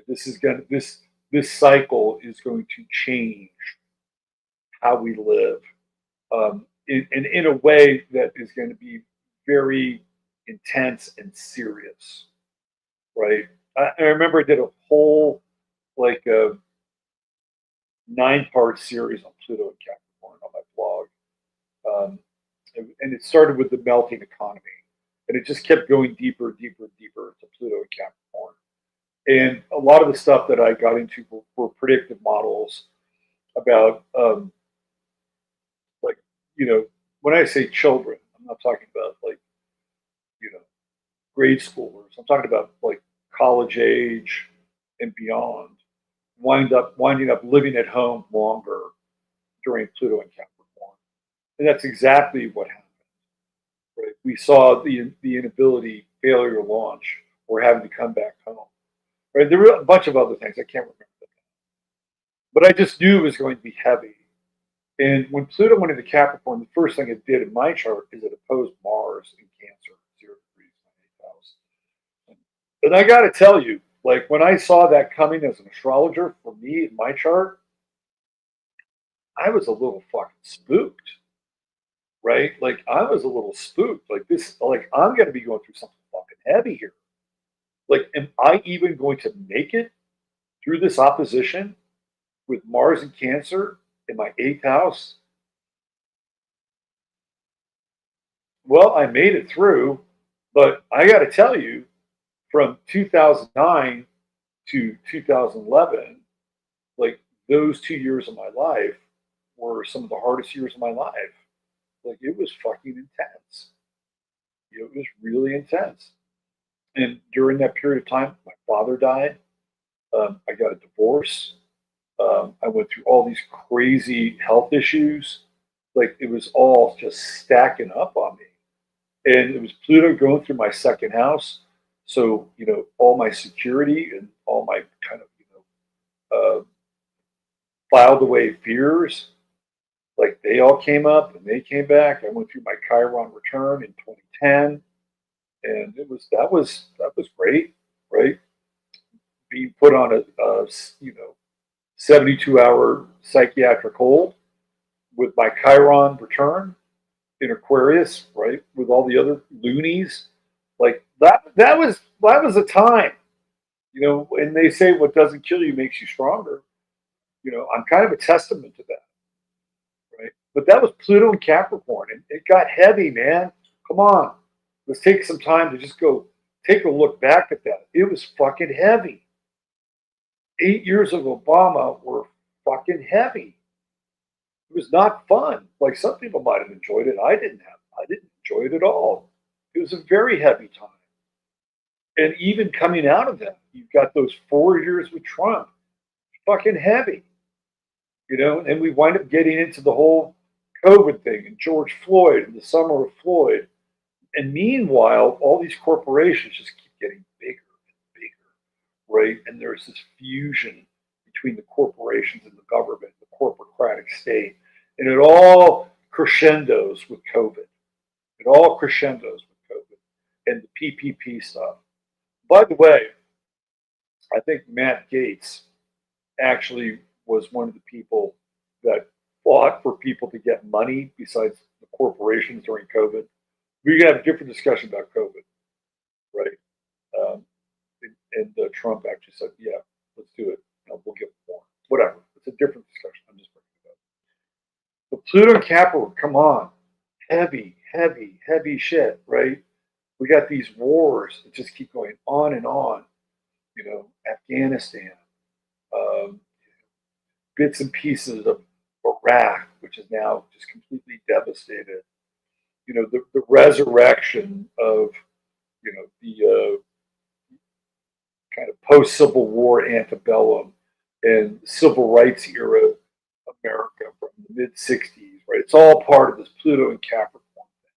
This cycle is going to change how we live, in a way that is going to be very intense and serious, right? I remember I did a whole, like, a 9-part series on Pluto and Capricorn on my blog, and it started with the melting economy, and it just kept going deeper, deeper, deeper to Pluto and Capricorn. And a lot of the stuff that I got into were predictive models about, like, when I say children, I'm not talking about, like, grade schoolers. I'm talking about, like, college age and beyond, winding up living at home longer during Pluto and Capricorn. And that's exactly what happened. Right? We saw the inability, failure to launch, or having to come back home. Right? There were a bunch of other things I can't remember, but I just knew it was going to be heavy. And when Pluto went into Capricorn, the first thing it did in my chart is it opposed Mars in Cancer, 0 degrees, 8th house. And I got to tell you, like, when I saw that coming as an astrologer, for me in my chart, I was a little fucking spooked, right? Like, I was a little spooked. Like, I'm going to be going through something fucking heavy here. Like, am I even going to make it through this opposition with Mars and Cancer in my 8th house? Well, I made it through, but I got to tell you, from 2009 to 2011, like, those 2 years of my life were some of the hardest years of my life. Like, it was fucking intense. It was really intense. And during that period of time, my father died. I got a divorce. I went through all these crazy health issues. Like, it was all just stacking up on me. And it was Pluto going through my 2nd house. So, all my security and all my kind of, filed away fears, like, they all came up and they came back. I went through my Chiron return in 2010, and that was great, right? Being put on a 72-hour psychiatric hold with my Chiron return in Aquarius, right, with all the other loonies, like, that was a time, and they say what doesn't kill you makes you stronger. I'm kind of a testament to that, right? But that was Pluto and Capricorn, and it got heavy, man. Come on, let's take some time to just go take a look back at that. It was fucking heavy. 8 years of Obama were fucking heavy. It was not fun. Like, some people might have enjoyed it. I didn't enjoy it at all. It was a very heavy time. And even coming out of that, you've got those 4 years with Trump, fucking heavy. And we wind up getting into the whole COVID thing and George Floyd and the summer of Floyd. And meanwhile, all these corporations just keep getting bigger and bigger, right? And there's this fusion between the corporations and the government, the corporocratic state. And it all crescendos with COVID. It all crescendos with COVID and the PPP stuff. By the way, I think Matt Gaetz actually was one of the people that fought for people to get money besides the corporations during COVID. We can have a different discussion about COVID, right? Um, and Trump actually said, "Yeah, let's do it. We'll get more. Whatever. It's a different discussion. I'm just bringing it up." But Pluto and Capricorn, come on, heavy, heavy, heavy shit, right? We got these wars that just keep going on and on. Afghanistan, um, bits and pieces of Iraq, which is now just completely devastated. The resurrection of the kind of post Civil War antebellum and civil rights era America from the mid '60s, right? It's all part of this Pluto and Capricorn thing.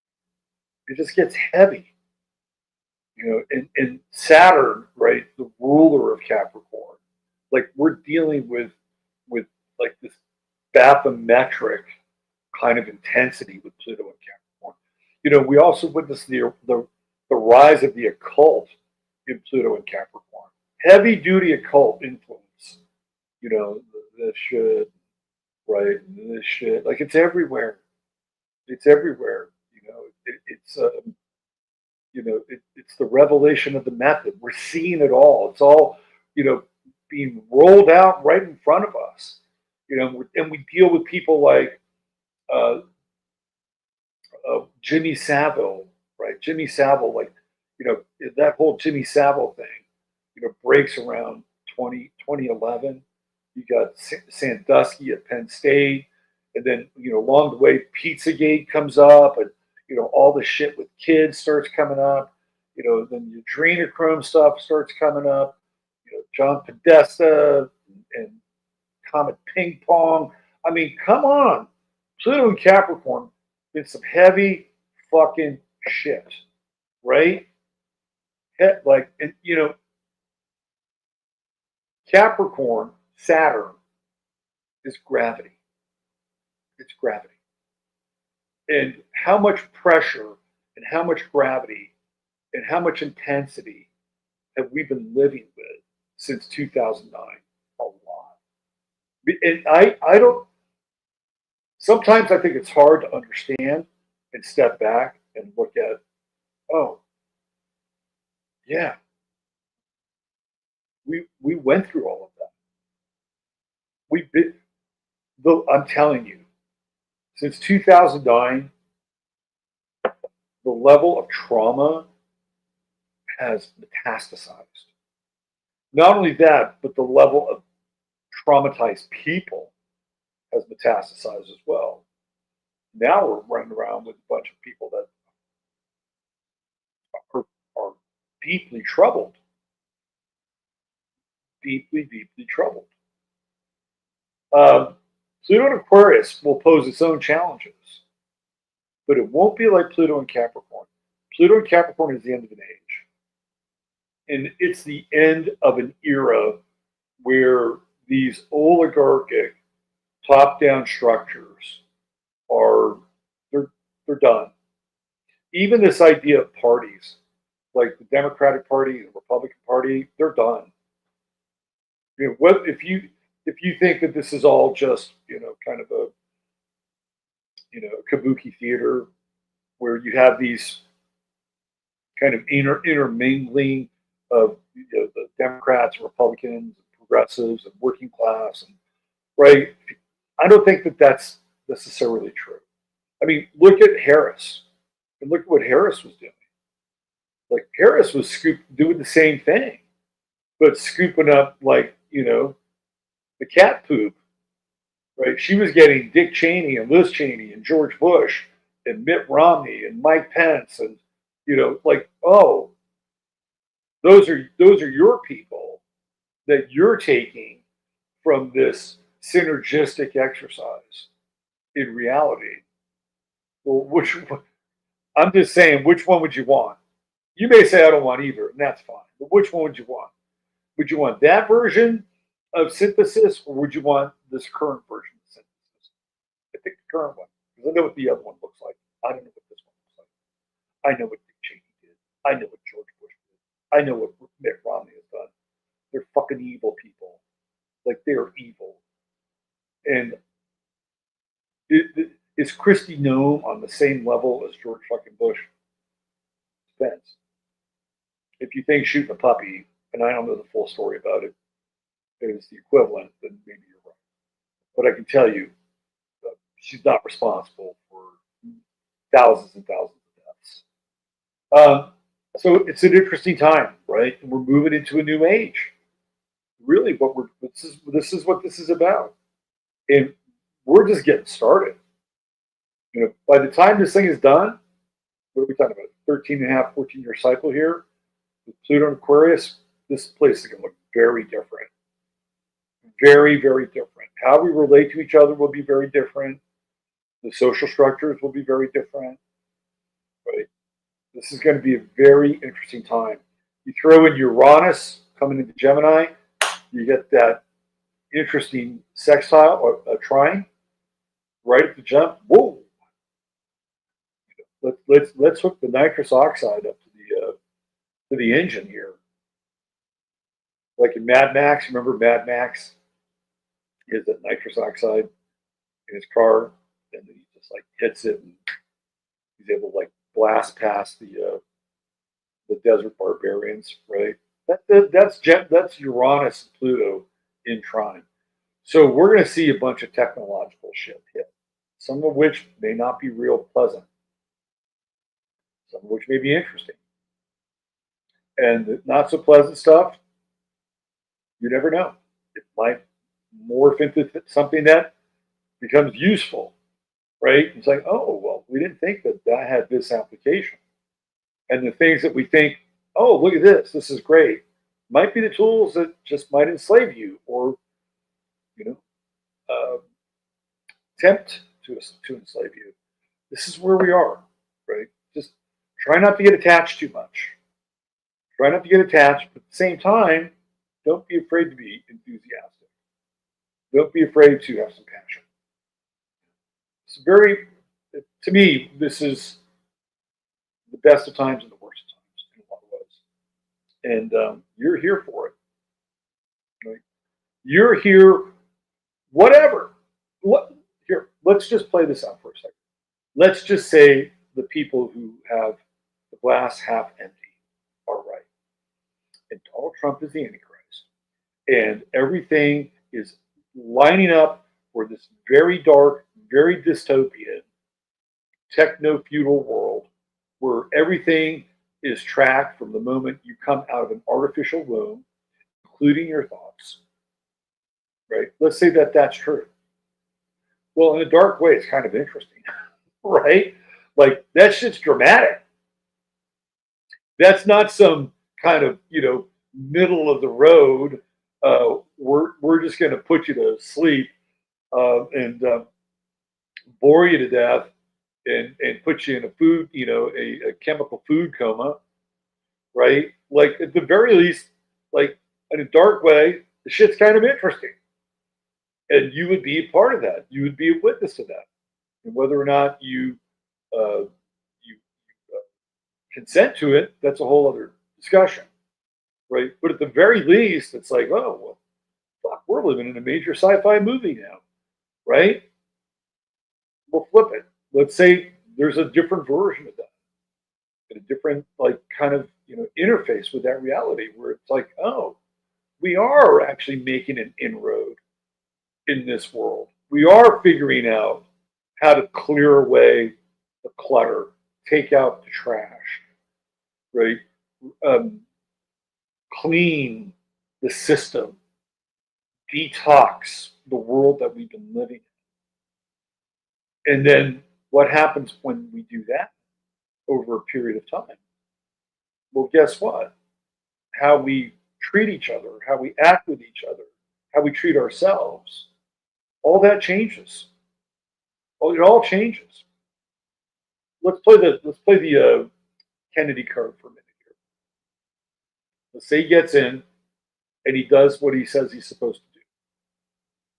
It just gets heavy, and Saturn, right, the ruler of Capricorn, like we're dealing with like this bathymetric kind of intensity with Pluto and Capricorn. We also witnessed the rise of the occult in Pluto and Capricorn. Heavy duty occult influence. This shit, right? This shit, like it's everywhere. It's everywhere. It's the revelation of the method. We're seeing it all. It's all, being rolled out right in front of us. And we deal with people like uh, Jimmy Savile, right? Jimmy Savile, like, that whole Jimmy Savile thing, breaks around 2011. You got Sandusky at Penn State. And then, along the way, Pizzagate comes up and, all the shit with kids starts coming up. Then the adrenochrome stuff starts coming up. John Podesta and Comet Ping Pong. I mean, come on. Pluto and Capricorn been some heavy fucking shit, right? Like, Capricorn, Saturn is gravity. It's gravity. And how much pressure and how much gravity and how much intensity have we been living with since 2009? A lot. And I don't, sometimes I think it's hard to understand and step back and look at, oh, yeah, we went through all of that. We've been, I'm telling you, since 2009, the level of trauma has metastasized. Not only that, but the level of traumatized people has metastasized as well. Now we're running around with a bunch of people that are deeply troubled, deeply, deeply troubled. Pluto and Aquarius will pose its own challenges, but it won't be like Pluto and Capricorn. Pluto and Capricorn is the end of an age, and it's the end of an era where these oligarchic top-down structures are they're done. Even this idea of parties, like the Democratic Party, the Republican Party, they're done. What if you think that this is all just kind of a kabuki theater where you have these kind of intermingling of the Democrats, and Republicans, and progressives, and working class, and right? I don't think that that's necessarily true. I mean, look at Harris, and look at what Harris was doing. Like Harris was doing the same thing, but scooping up like the cat poop, right? She was getting Dick Cheney and Liz Cheney and George Bush and Mitt Romney and Mike Pence and like, oh, those are your people that you're taking from this synergistic exercise in reality. Well, I'm just saying, which one would you want? You may say I don't want either, and that's fine. But which one would you want? Would you want that version of synthesis, or would you want this current version of synthesis? I think the current one, because I know what the other one looks like. I don't know what this one looks like. I know what Dick Cheney did. I know what George Bush did. I know what Mitt Romney has done. They're fucking evil people. Like they are evil. And is Christy Nome on the same level as George fucking Bush? defense. If you think shooting a puppy, and I don't know the full story about it, is the equivalent, then maybe you're right. But I can tell you, she's not responsible for thousands and thousands of deaths. So it's an interesting time, right? And we're moving into a new age. Really, this is what this is about, and we're just getting started. By the time this thing is done, what are we talking about? 13 and a half, 14-year cycle here with Pluto and Aquarius. This place is going to look very different. Very, very different. How we relate to each other will be very different. The social structures will be very different. Right? This is going to be a very interesting time. You throw in Uranus coming into Gemini, you get that interesting sextile or a trine right at the jump. Whoa! Let's hook the nitrous oxide up to the engine here. Like in Mad Max, remember Mad Max? He has that nitrous oxide in his car, and then he just like hits it, and he's able to like blast past the desert barbarians, right? That's Uranus and Pluto in trine. So we're going to see a bunch of technological shit hit, some of which may not be real pleasant, some of which may be interesting, and the not so pleasant stuff. You never know. It might morph into something that becomes useful, right? It's like, oh, well, we didn't think that had this application. And the things that we think, oh, look at this is great, might be the tools that just might enslave you or, tempt to enslave you. This is where we are, right? Just try not to get attached too much. Try not to get attached, but at the same time, don't be afraid to be enthusiastic. Don't be afraid to have some passion. To me, this is the best of times and the worst of times in a lot of ways. And you're here for it. Right? You're here, whatever. Here, let's just play this out for a second. Let's just say the people who have the glass half empty are right. And Donald Trump is the Antichrist. And everything is lining up for this very dark, very dystopian, techno-feudal world where everything is tracked from the moment you come out of an artificial womb, including your thoughts. Right? Let's say that that's true. Well, in a dark way, it's kind of interesting, right? Like, that shit's dramatic. That's not some kind of, middle of the road. We're just going to put you to sleep and bore you to death and put you in a food, a chemical food coma, right? Like, at the very least, like, in a dark way, the shit's kind of interesting. And you would be a part of that. You would be a witness to that. And whether or not you consent to it, that's a whole other discussion, right? But at the very least, it's like, oh, well, fuck, we're living in a major sci-fi movie now, right? We'll flip it. Let's say there's a different version of that, and a different, like, kind of, interface with that reality where it's like, oh, we are actually making an inroad in this world. We are figuring out how to clear away the clutter, take out the trash, right? Clean the system, detox the world that we've been living in. And then what happens when we do that over a period of time? Well, guess what? How we treat each other, how we act with each other, how we treat ourselves, all that changes. It all changes. Let's play the Kennedy card for a minute here. Let's say he gets in and he does what he says he's supposed to do,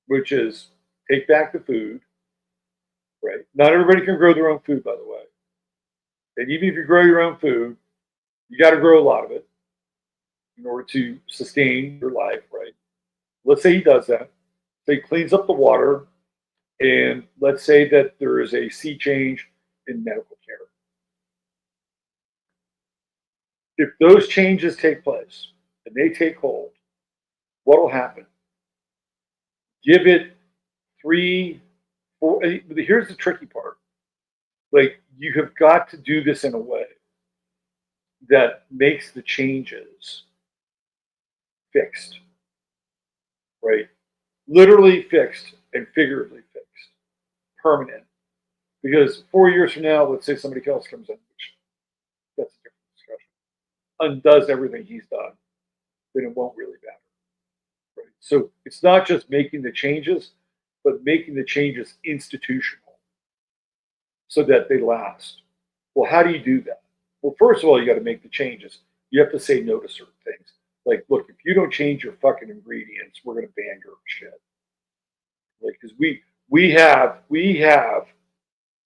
which is take back the food, right? Not everybody can grow their own food, by the way. And even if you grow your own food, you got to grow a lot of it in order to sustain your life, right? Let's say he does that. So he cleans up the water, and let's say that there is a sea change in medical care. If those changes take place and they take hold, what will happen? Give it 3, 4. Here's the tricky part. Like, you have got to do this in a way that makes the changes fixed, right? Literally fixed and figuratively fixed, permanent. Because 4 years from now, let's say somebody else comes in, which that's a different discussion, undoes everything he's done, then it won't really matter. Right? So it's not just making the changes, but making the changes institutional so that they last. Well, how do you do that? Well, first of all, you got to make the changes. You have to say no to certain things. Like, look, if you don't change your fucking ingredients, we're going to ban your shit. Like, because we have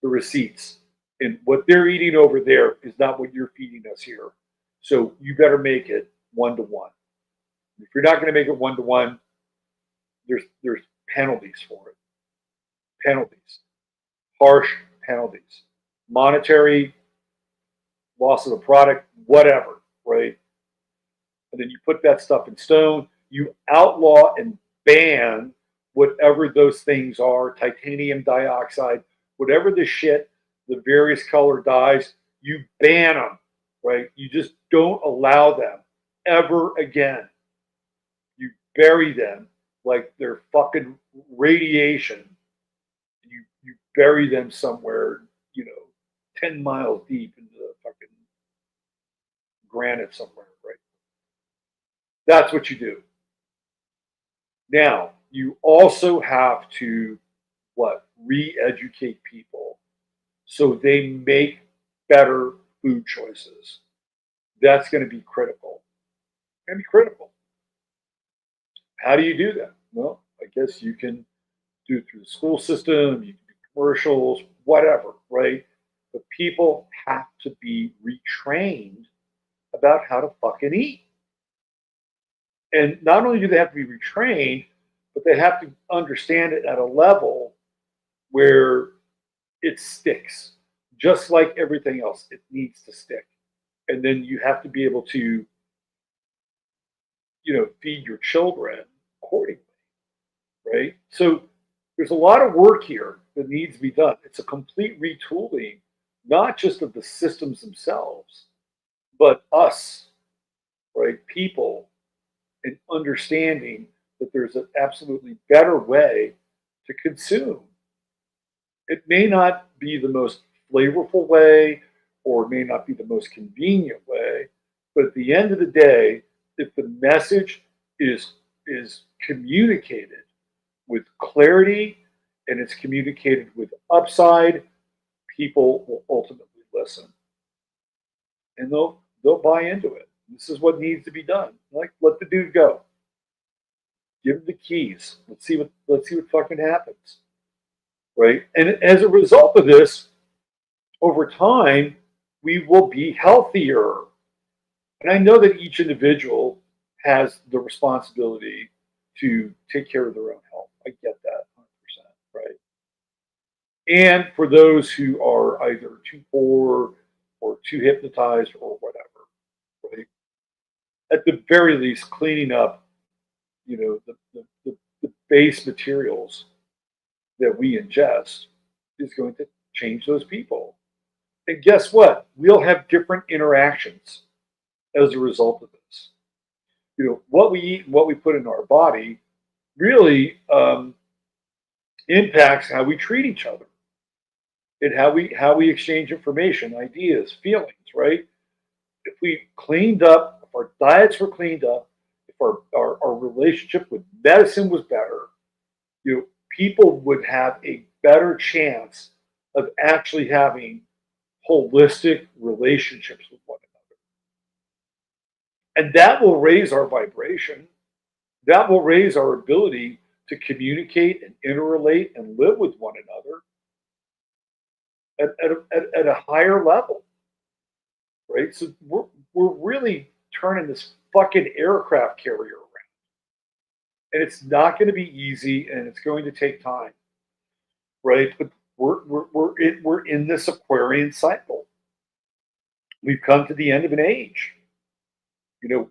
the receipts, and what they're eating over there is not what you're feeding us here. So you better make it 1-to-1. If you're not going to make it 1-to-1, there's penalties for it. Penalties, harsh penalties, monetary, loss of the product, whatever, right? And then you put that stuff in stone. You outlaw and ban whatever those things are, titanium dioxide, whatever the shit, the various color dyes, you ban them, right? You just don't allow them ever again. You bury them like they're fucking radiation. You bury them somewhere, 10 miles deep into the fucking granite somewhere, right? That's what you do. Now, you also have to re-educate people so they make better food choices. That's going to be critical. Going to be critical. How do you do that? Well, I guess you can do it through the school system, you can do commercials, whatever, right? But people have to be retrained about how to fucking eat. And not only do they have to be retrained, but they have to understand it at a level where it sticks. Just like everything else, it needs to stick. And then you have to be able to, feed your children accordingly, right? So there's a lot of work here that needs to be done. It's a complete retooling, not just of the systems themselves, but us, right? People, and understanding that there's an absolutely better way to consume. It may not be the most flavorful way, or it may not be the most convenient way, but at the end of the day, if the message is communicated with clarity and it's communicated with upside, people will ultimately listen, and they'll buy into it. This is what needs to be done. Like, let the dude go. Give him the keys. Let's see what fucking happens. Right? And as a result of this, over time, we will be healthier. And I know that each individual has the responsibility to take care of their own health. I get that 100%, right? And for those who are either too poor or too hypnotized or whatever, right? At the very least, cleaning up, the base materials that we ingest is going to change those people. And guess what? We'll have different interactions as a result of this. What we eat and what we put in our body really impacts how we treat each other and how we exchange information, ideas, feelings, right? If we cleaned up, if our diets were cleaned up, if our relationship with medicine was better, people would have a better chance of actually having holistic relationships with one another. And that will raise our vibration. That will raise our ability to communicate and interrelate and live with one another at a higher level. Right? So we're really turning this fucking aircraft carrier around. And it's not going to be easy, and it's going to take time. Right? But we're in this Aquarian cycle. We've come to the end of an age.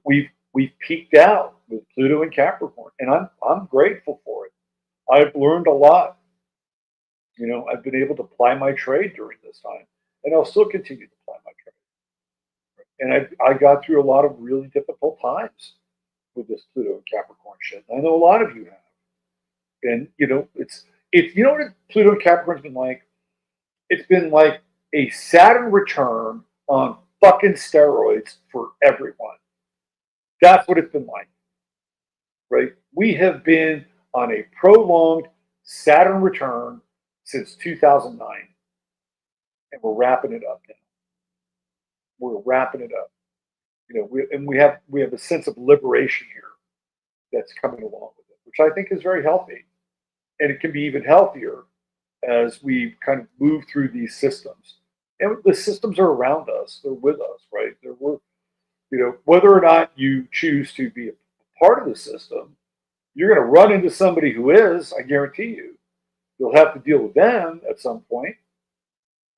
we've peaked out with Pluto and Capricorn, and I'm grateful for it. I've learned a lot. I've been able to ply my trade during this time, and I'll still continue to ply my trade. And I got through a lot of really difficult times with this Pluto and Capricorn shit. I know a lot of you have. And it's what Pluto and Capricorn's been like? It's been like a Saturn return on fucking steroids for everyone. That's what it's been like. Right? We have been on a prolonged Saturn return since 2009. And we're wrapping it up now. We're wrapping it up. We have a sense of liberation here that's coming along with it, which I think is very healthy. And it can be even healthier as we kind of move through these systems. And the systems are around us; they're with us, right? Whether or not you choose to be a part of the system, you're going to run into somebody who is. I guarantee you, you'll have to deal with them at some point,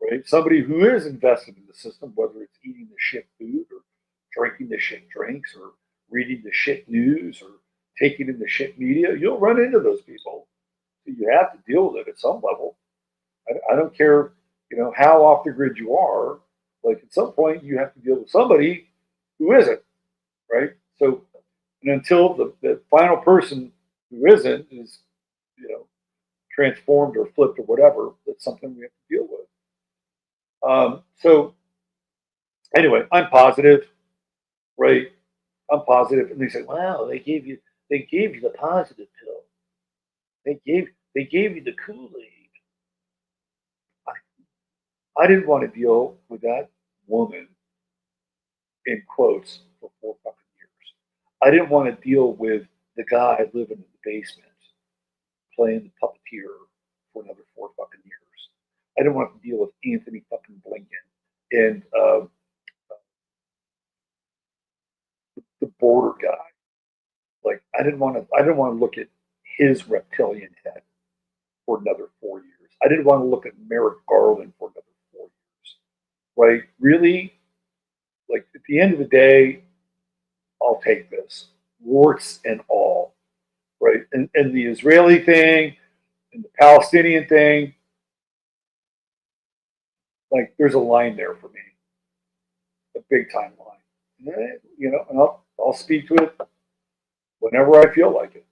right? Somebody who is invested in the system, whether it's eating the shit food or drinking the shit drinks or reading the shit news or taking in the shit media, you'll run into those people. You have to deal with it at some level. I don't care, how off the grid you are. Like at some point, you have to deal with somebody who isn't, right? So, and until the final person who isn't is, transformed or flipped or whatever, that's something we have to deal with. So, anyway, I'm positive, right? I'm positive, and they say, "Wow, they gave you the positive pill. They gave you the Kool-Aid." I didn't want to deal with that woman in quotes for 4 fucking years. I didn't want to deal with the guy living in the basement playing the puppeteer for another 4 fucking years. I didn't want to deal with Anthony fucking Blinken and the border guy. Like I didn't want to look at his reptilian head for another 4 years. I didn't want to look at Merrick Garland for another 4 years. Right? Really? Like at the end of the day, I'll take this. Warts and all. Right? And the Israeli thing and the Palestinian thing, like there's a line there for me. A big time line. And I'll speak to it whenever I feel like it.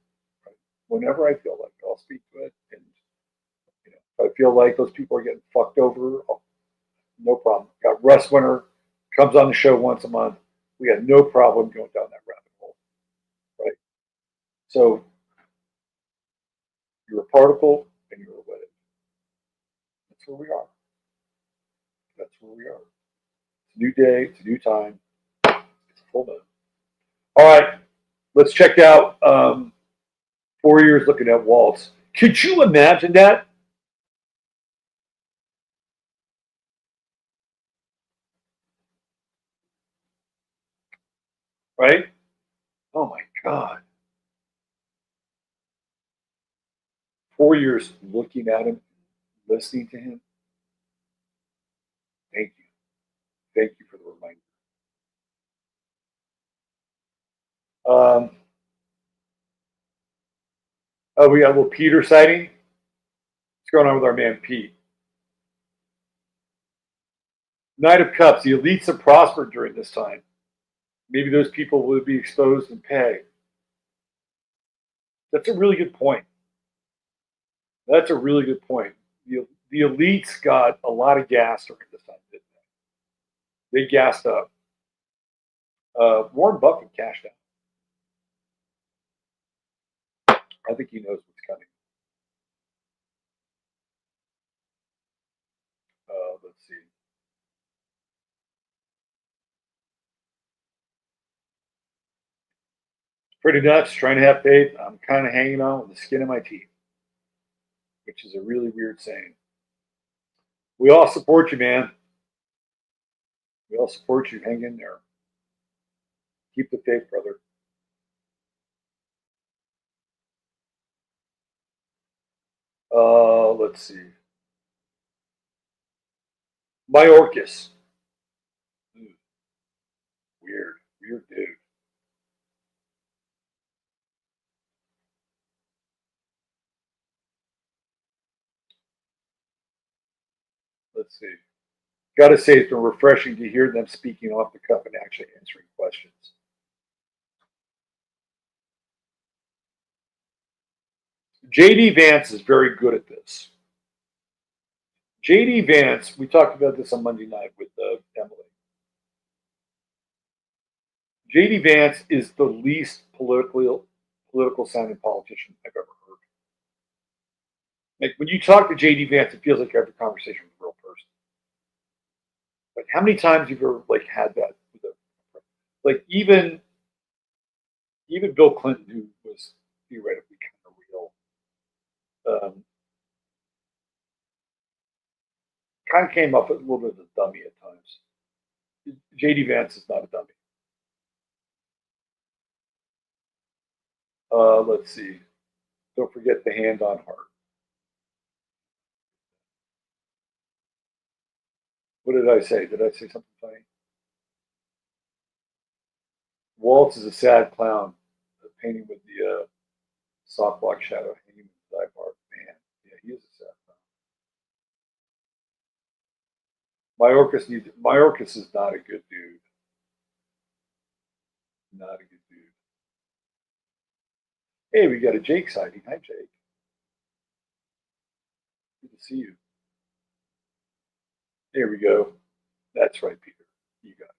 Right? Whenever I feel like it, I'll speak to it. And if I feel like those people are getting fucked over, no problem. Got Russ Winter, comes on the show once a month. We got no problem going down that rabbit hole. Right? So you're a particle and you're a wave. That's where we are. That's where we are. It's a new day, it's a new time, it's a full moon. All right, let's check out 4 years looking at Waltz. Could you imagine that? Right? Oh my God. 4 years looking at him, listening to him. Thank you. Thank you for the reminder. We got a little Peter sighting. What's going on with our man Pete? Knight of Cups. The elites have prospered during this time. Maybe those people will be exposed and pay. That's a really good point. That's a really good point. The elites got a lot of gas during this time, didn't they? They gassed up. Warren Buffett cashed out. I think he knows what's coming. Let's see. Pretty nuts. Trying to have faith. I'm kind of hanging on with the skin of my teeth, which is a really weird saying. We all support you, man. We all support you. Hang in there. Keep the faith, brother. Let's see. Mayorkas. Weird dude. Let's see. Got to say, it's been refreshing to hear them speaking off the cuff and actually answering questions. JD Vance is very good at this. JD Vance, we talked about this on Monday night with Emily. JD Vance is the least political sounding politician I've ever heard. Like when you talk to JD Vance, it feels like you have a conversation with a real person. Like how many times have you ever like had that with a like even Bill Clinton, who was theoretically kind of real, kind of came up a little bit of a dummy at times. JD Vance is not a dummy. Let's see. Don't forget the hand on heart. What did I say? Did I say something funny? Waltz is a sad clown, painting with the soft block shadow hanging with the eye bar. Man, yeah, he is a sad clown. Mayorkas is not a good dude. Not a good dude. Hey, we got a Jake sighting. Hi, Jake. Good to see you. There we go. That's right, Peter. You got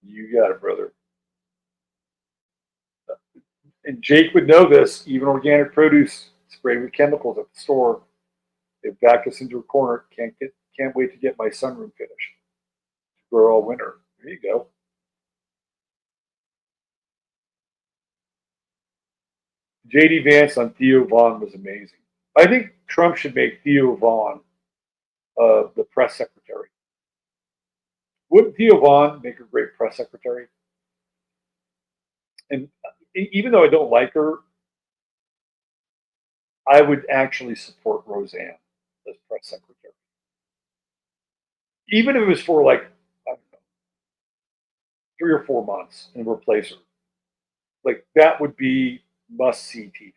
it. You got it, brother. And Jake would know this. Even organic produce sprayed with chemicals at the store. They've backed us into a corner. Can't wait to get my sunroom finished. Grow all winter. There you go. JD Vance on Theo Vaughn was amazing. I think Trump should make Theo Vaughn the press secretary. Wouldn't Theo Vaughn make a great press secretary? And even though I don't like her, I would actually support Roseanne as press secretary. Even if it was for like, I don't know, 3 or 4 months and replace her. Like that would be must see TV.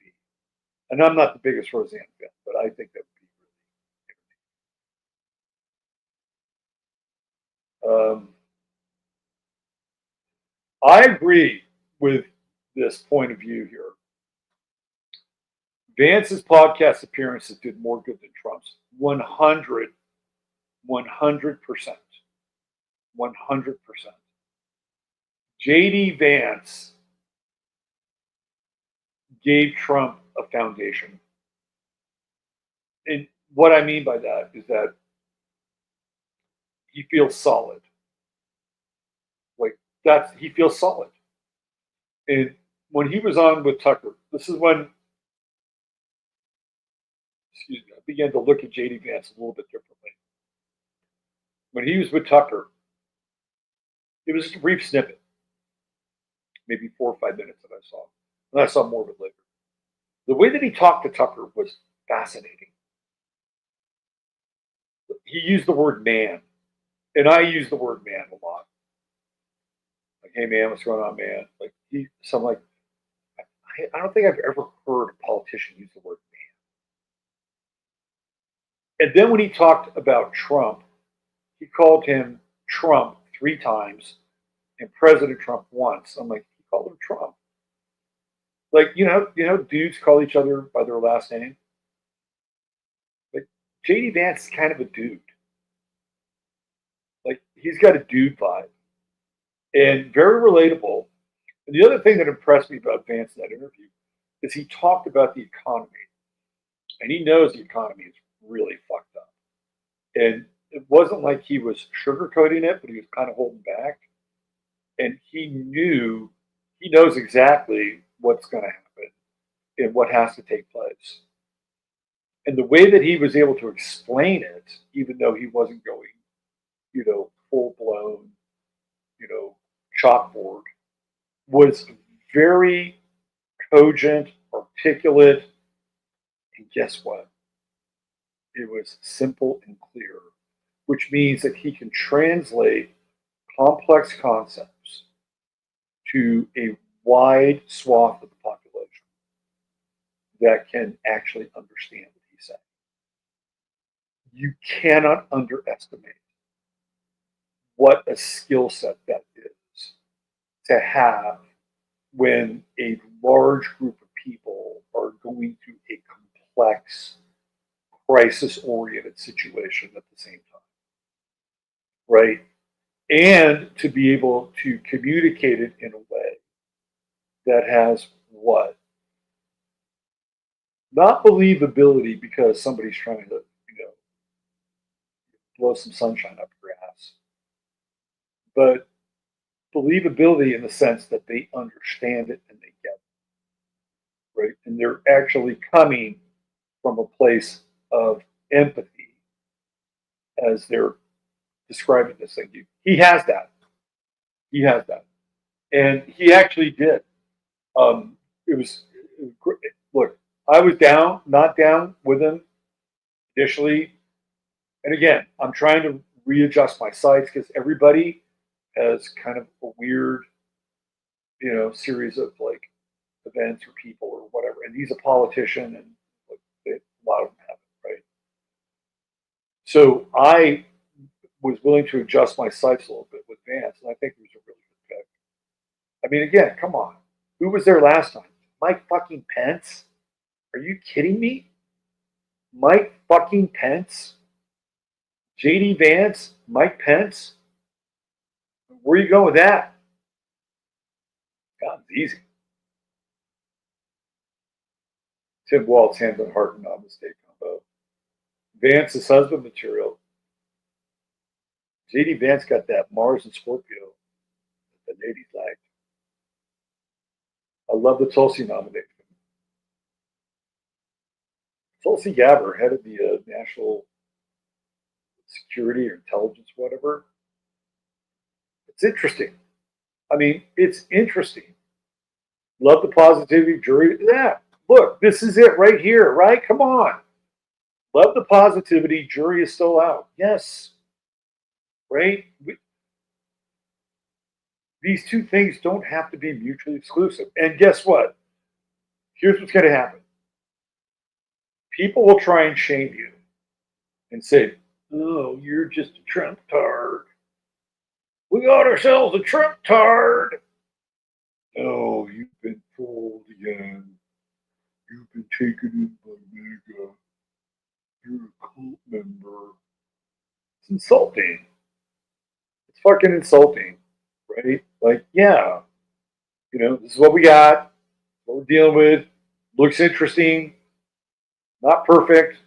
And I'm not the biggest Roseanne fan, but I think that would be really. I agree with this point of view here. Vance's podcast appearances did more good than Trump's. 100%. 100%. JD Vance gave Trump a foundation. And what I mean by that is that he feels solid. Like he feels solid. And when he was on with Tucker, this is when, excuse me, I began to look at JD Vance a little bit differently. When he was with Tucker, it was just a brief snippet, maybe 4 or 5 minutes that I saw. And I saw more of it later. The way that he talked to Tucker was fascinating. He used the word man, and I use the word man a lot. Like, hey man, what's going on, man? Like so I'm like, I don't think I've ever heard a politician use the word man. And then when he talked about Trump, he called him Trump 3 times and President Trump once. I'm like, he called him Trump. Like, dudes call each other by their last name. Like, JD Vance is kind of a dude. Like, he's got a dude vibe. And very relatable. And the other thing that impressed me about Vance in that interview is he talked about the economy. And he knows the economy is really fucked up. And it wasn't like he was sugarcoating it, but he was kind of holding back. And he knows exactly what's going to happen and what has to take place. And the way that he was able to explain it, even though he wasn't going, full blown, chalkboard, was very cogent, articulate, and guess what? It was simple and clear, which means that he can translate complex concepts to a wide swath of the population that can actually understand what he's saying. you cannot underestimate what a skill set that is to have when a large group of people are going through a complex, crisis oriented situation at the same time, right? And to be able to communicate it in a way that has what? Not believability because somebody's trying to, blow some sunshine up your ass, but believability in the sense that they understand it and they get it, right? And they're actually coming from a place of empathy as they're describing this thing. He has that. He has that. And he actually did. It was, look, I was not down with him initially. And again, I'm trying to readjust my sights because everybody has kind of a weird, series of like events or people or whatever. And he's a politician, and like, a lot of them have it, right? So I was willing to adjust my sights a little bit with Vance, and I think he was a really good pick. I mean, again, come on. Who was there last time? Mike fucking Pence? Are you kidding me? Mike fucking Pence? JD Vance? Mike Pence? Where are you going with that? God, it's easy. Tim Waltz, hand on heart, and not mistake combo. Vance's husband material. JD Vance got that Mars and Scorpio that the ladies liked. I love the Tulsi nomination. Tulsi Gabbard, head of the National Security or Intelligence, whatever. It's interesting. I mean, it's interesting. Love the positivity, jury. Yeah, look, this is it right here, right? Come on. Love the positivity, jury is still out. Yes. Right? These two things don't have to be mutually exclusive. And guess what? Here's what's going to happen. People will try and shame you and say, oh, you're just a Trump tard. We got ourselves a Trump tard. Oh, you've been fooled again. You've been taken in by MAGA. You're a cult member. It's insulting. It's fucking insulting, right? Like, yeah, this is what we got, what we're dealing with. Looks interesting, not perfect,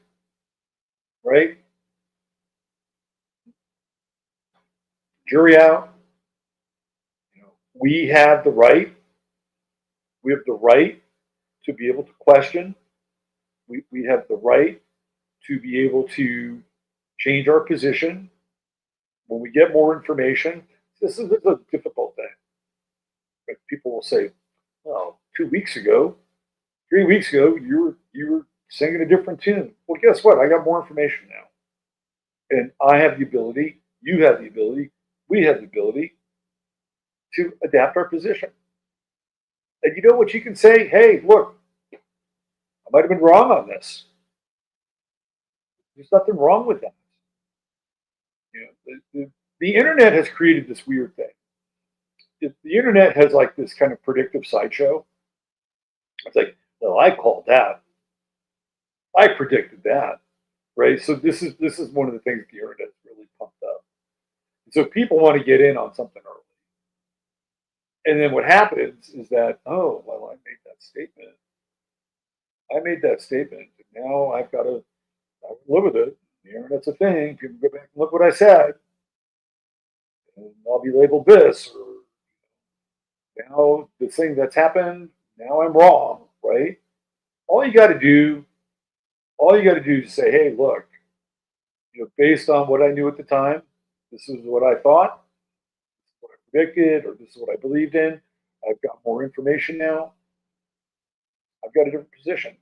right? Jury out. We have the right. We have the right to be able to question. We have the right to be able to change our position when we get more information. This is a difficult thing. But people will say, well, 2 weeks ago, 3 weeks ago, you were singing a different tune. Well, guess what? I got more information now. And I have the ability, you have the ability, we have the ability to adapt our position. And you know what you can say? Hey, look, I might have been wrong on this. There's nothing wrong with that. The internet has created this weird thing. The internet has like this kind of predictive sideshow. It's like, well, I called that. I predicted that, right? So this is one of the things the internet has really pumped up. And so people want to get in on something early. And then what happens is that, oh, well, I made that statement. And now I've got to live with it. The internet's a thing. People go back and look what I said. And I'll be labeled this. Or now the thing that's happened, now I'm wrong, right? All you got to do is say, hey, look, based on what I knew at the time, this is what I thought, this is what I predicted, or this is what I believed in. I've got more information now. I've got a different position.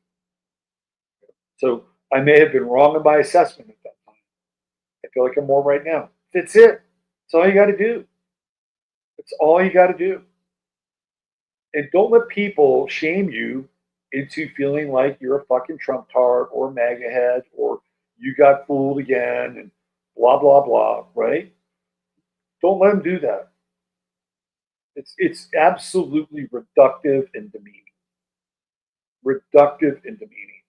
So I may have been wrong in my assessment at that time. I feel like I'm more right now. That's it. That's all you got to do. That's all you got to do. And don't let people shame you into feeling like you're a fucking Trump tard or MAGA head or you got fooled again, and blah, blah, blah, right? Don't let them do that. It's absolutely reductive and demeaning. Reductive and demeaning.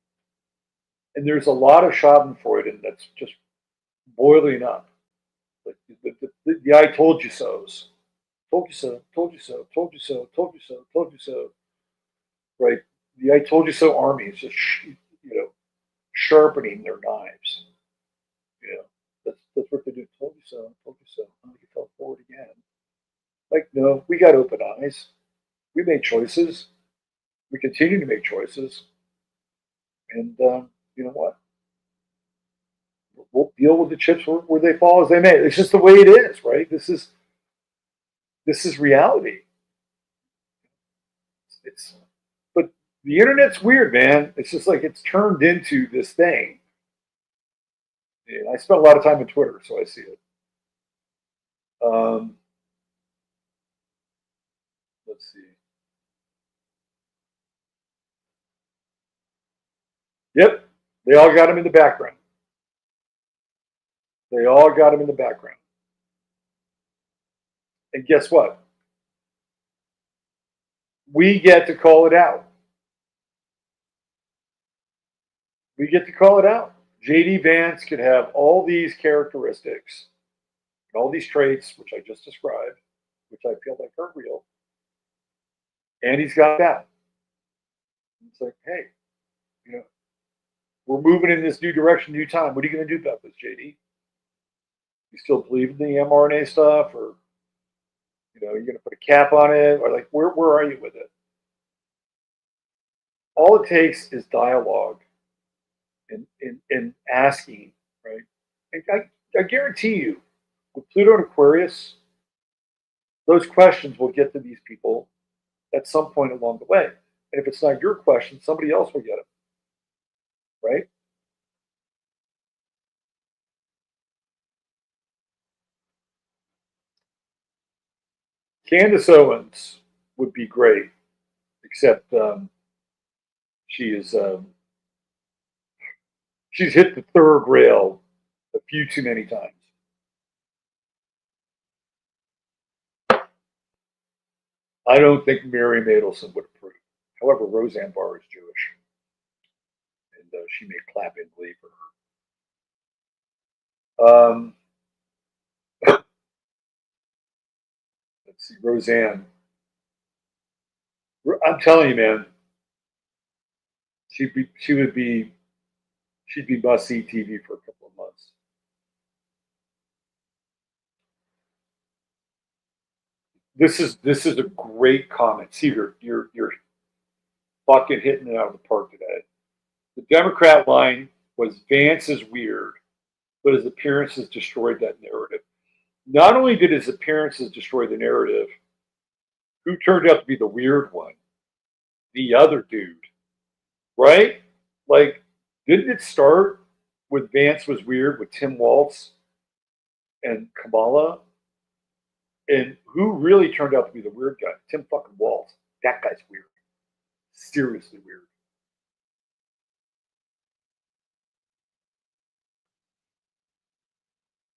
And there's a lot of Schadenfreude that's just boiling up. Like the I told you so's. Told you so, told you so, told you so, told you so, told you so. Right? The I told you so army is just, sharpening their knives. You know, that's what they do. Told you so, told you so. Oh, you fell forward again. Like, no, we got open eyes. We made choices. We continue to make choices. And you know what? We'll deal with the chips where they fall as they may. It's just the way it is, right? This is reality. It's but the internet's weird, man. It's just like it's turned into this thing. And I spent a lot of time on Twitter, so I see it. Um, let's see. Yep, they all got him in the background. They all got him in the background. And guess what? We get to call it out. We get to call it out. JD Vance could have all these characteristics, all these traits, which I just described, which I feel like are real, and he's got that. It's like, hey, you know, we're moving in this new direction, new time. What are you going to do about this, JD? You still believe in the mRNA stuff, or you're going to put a cap on it, or like, where are you with it? All it takes is dialogue and asking, right? I guarantee you, with Pluto and Aquarius, those questions will get to these people at some point along the way. And if it's not your question, somebody else will get it, right? Candace Owens would be great, except she is she's hit the third rail a few too many times. I don't think Mary Matelson would approve. However, Roseanne Barr is Jewish, and she may clap in glee for her. Let's see, Roseanne. I'm telling you, man, she'd be must see TV for a couple of months. This is a great comment. See, you're fucking hitting it out of the park today. The Democrat line was Vance is weird, but his appearances destroyed that narrative. Not only did his appearances destroy the narrative, who turned out to be the weird one? The other dude, right? Like, didn't it start with Vance was weird with Tim Waltz and Kamala? And who really turned out to be the weird guy? Tim fucking Waltz. That guy's weird. Seriously weird.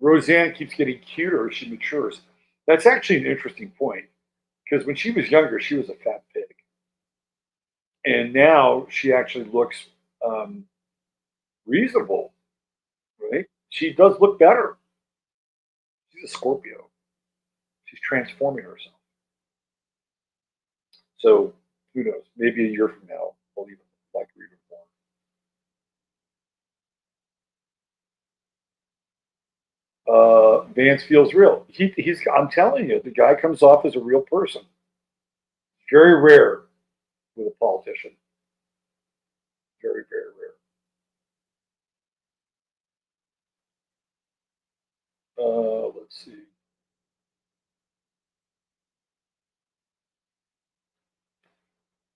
Roseanne keeps getting cuter as she matures. That's actually an interesting point because when she was younger, she was a fat pig. And now she actually looks reasonable, right? She does look better. She's a Scorpio. She's transforming herself. So who knows? Maybe a year from now, I'll even like her even more. Vance feels real. He's. I'm telling you, the guy comes off as a real person. Very rare with a politician. Very, very rare. Let's see.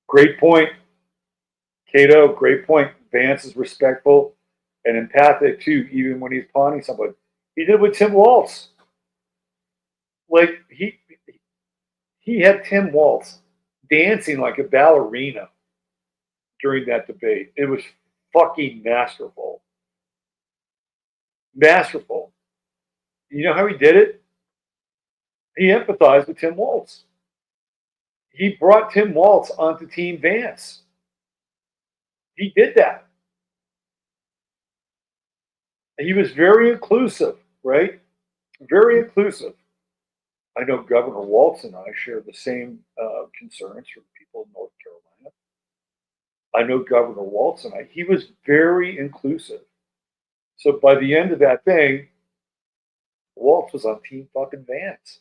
Great point, Cato. Great point. Vance is respectful and empathic too, even when he's pawning somebody. He did with Tim Waltz. Like he had Tim Waltz dancing like a ballerina during that debate. It was fucking masterful. Masterful. You know how he did it? He empathized with Tim Waltz. He brought Tim Waltz onto Team Vance. He did that. He was very inclusive, right? Very inclusive. I know Governor Waltz and I share the same concerns for the people in North Carolina. I know Governor Waltz and I, he was very inclusive. So by the end of that thing, Waltz was on Team fucking Vance.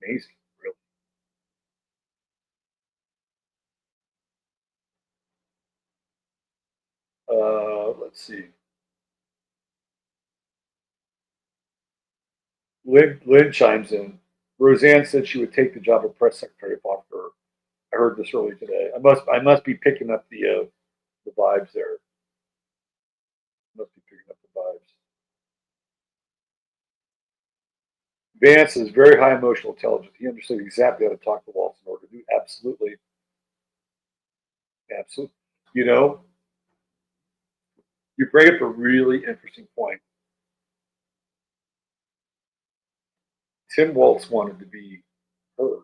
Amazing, really. Let's see. Lynn chimes in. Roseanne said she would take the job of press secretary if offered her. I heard this early today. I must be picking up the vibes there. Must be picking up the vibes. Vance is very high emotional intelligence. He understood exactly how to talk to Waltz in order to do absolutely, absolutely. You know, you bring up a really interesting point. Tim Waltz wanted to be heard,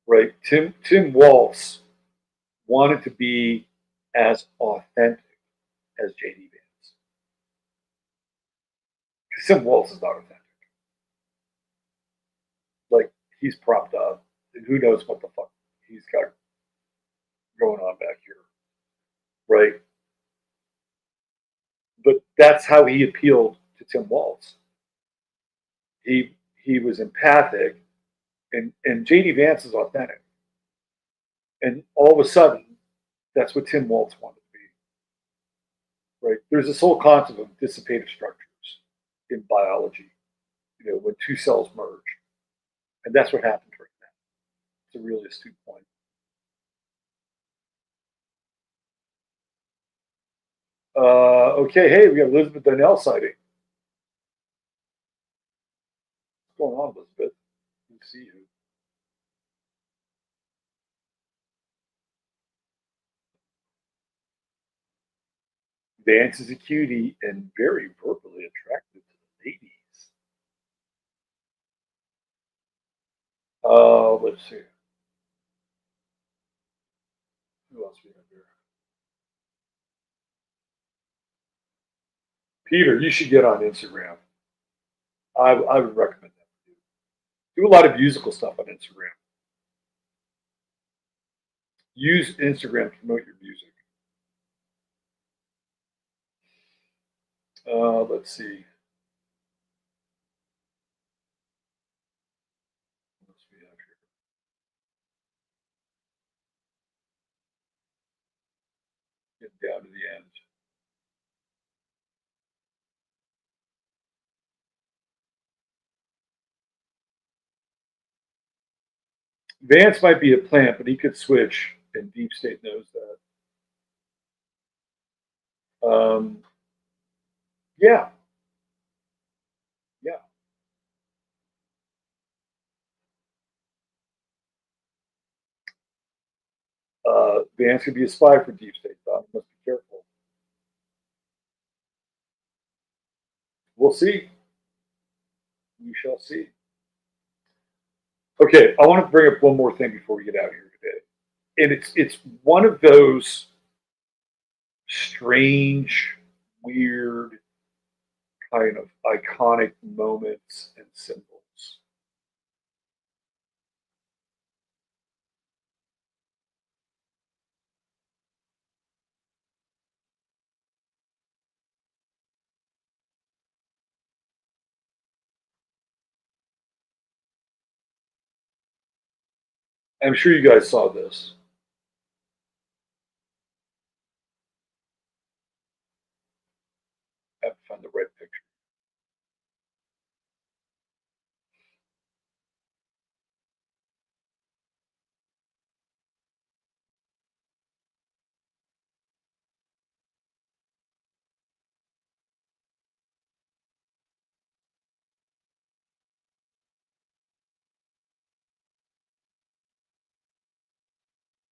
right? Tim Waltz wanted to be as authentic as JD Vance. Because Tim Waltz is not authentic. Like he's propped up, and who knows what the fuck he's got going on back here, right? But that's how he appealed to Tim Waltz. He was empathic, and JD Vance is authentic, and all of a sudden, that's what Tim Waltz wanted to be, right? There's this whole concept of dissipative structures in biology, when two cells merge, and that's what happened right now. It's a really astute point. Okay, hey, we got Elizabeth Donnell sighting. What's going on, Elizabeth? Good to see you. Vance is a cutie and very verbally attractive to the ladies. Let's see. Who else we have here? Peter, you should get on Instagram. I would recommend that for you. Do a lot of musical stuff on Instagram. Use Instagram to promote your music. Let's see. What else we have here? Getting down to the end. Vance might be a plant, but he could switch, and Deep State knows that. Yeah, yeah. Vance could be a spy for Deep State. Tom must be careful. We'll see. We shall see. Okay, I want to bring up one more thing before we get out of here today, and it's one of those strange, weird, kind of iconic moments and symbols. I'm sure you guys saw this. I have to find the right picture.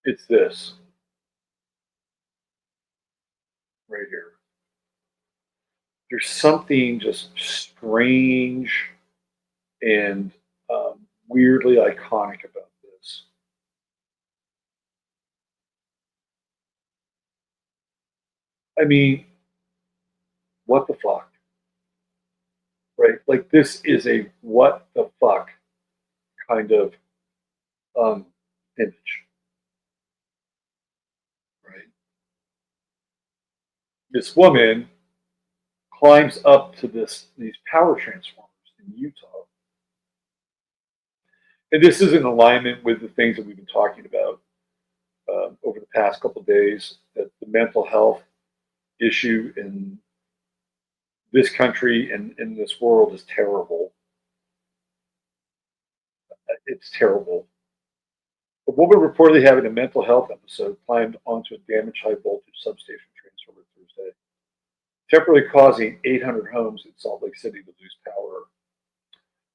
It's this right here. there's something just strange and weirdly iconic about this. I mean, what the fuck? Right? Like, this is a what the fuck kind of image, right? This woman climbs up to these power transformers in Utah. And this is in alignment with the things that we've been talking about over the past couple of days, that the mental health issue in this country and in this world is terrible. It's terrible. A woman reportedly having a mental health episode climbed onto a damaged high voltage substation transformer Thursday, temporarily causing 800 homes in Salt Lake City to lose power.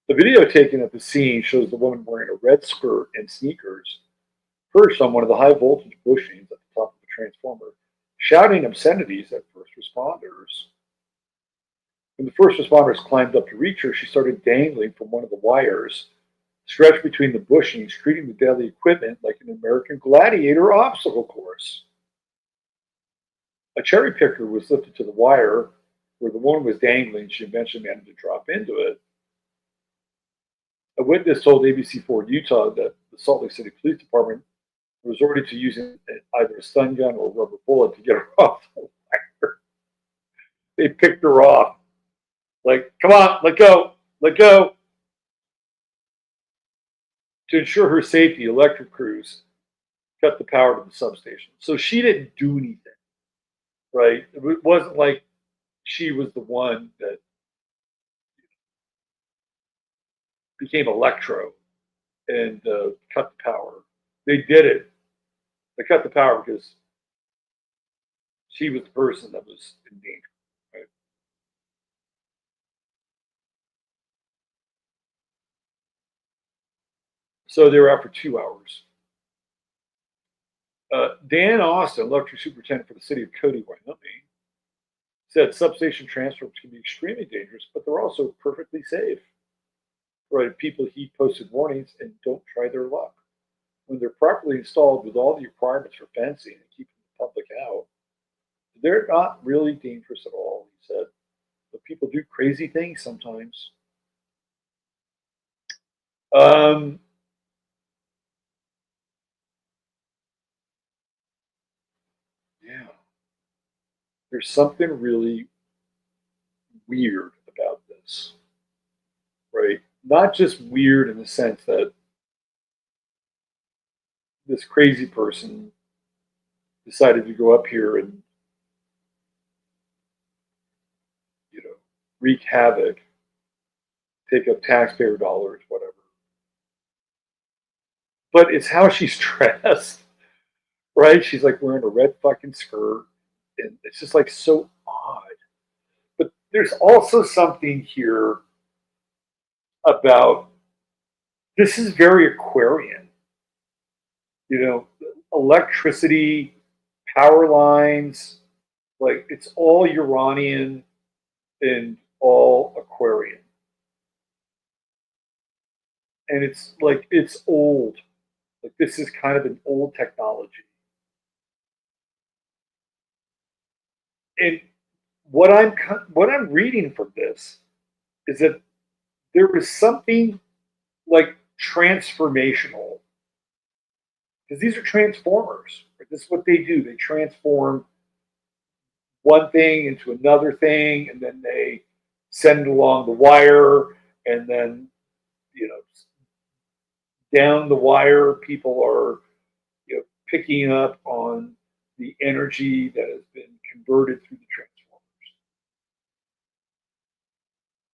The video taken at the scene shows the woman wearing a red skirt and sneakers, perched on one of the high voltage bushings at the top of the transformer, shouting obscenities at first responders. When the first responders climbed up to reach her, she started dangling from one of the wires stretched between the bushings, treating the deadly equipment like an American Gladiator obstacle course. A cherry picker was lifted to the wire where the woman was dangling. She eventually managed to drop into it. A witness told ABC4 Utah that the Salt Lake City Police Department resorted to using either a stun gun or a rubber bullet to get her off the wire. They picked her off. Like, come on, let go, let go. To ensure her safety, electric crews cut the power to the substation. So she didn't do anything, right? It wasn't like she was the one that became electro and cut the power. They did it. They cut the power because she was the person that was in danger. Right? So they were out for 2 hours. Dan Austin, electric superintendent for the city of Cody, Wyoming, said substation transformers can be extremely dangerous, but they're also perfectly safe. Right? People heed posted warnings and don't try their luck. When they're properly installed with all the requirements for fencing and keeping the public out, they're not really dangerous at all, he said. But people do crazy things sometimes. Yeah. There's something really weird about this, right? Not just weird in the sense that this crazy person decided to go up here and, wreak havoc, take up taxpayer dollars, whatever. But it's how she's dressed, right? She's like wearing a red fucking skirt, and it's just like so odd. But there's also something here about this is very Aquarian, electricity, power lines, like it's all Uranian and all Aquarian. And it's like it's old. Like this is kind of an old technology. And what I'm reading from this is that there was something like transformational, because these are transformers. Right? This is what they do. They transform one thing into another thing, and then they send it along the wire, and then down the wire, people are picking up on the energy that has been converted through the transformers.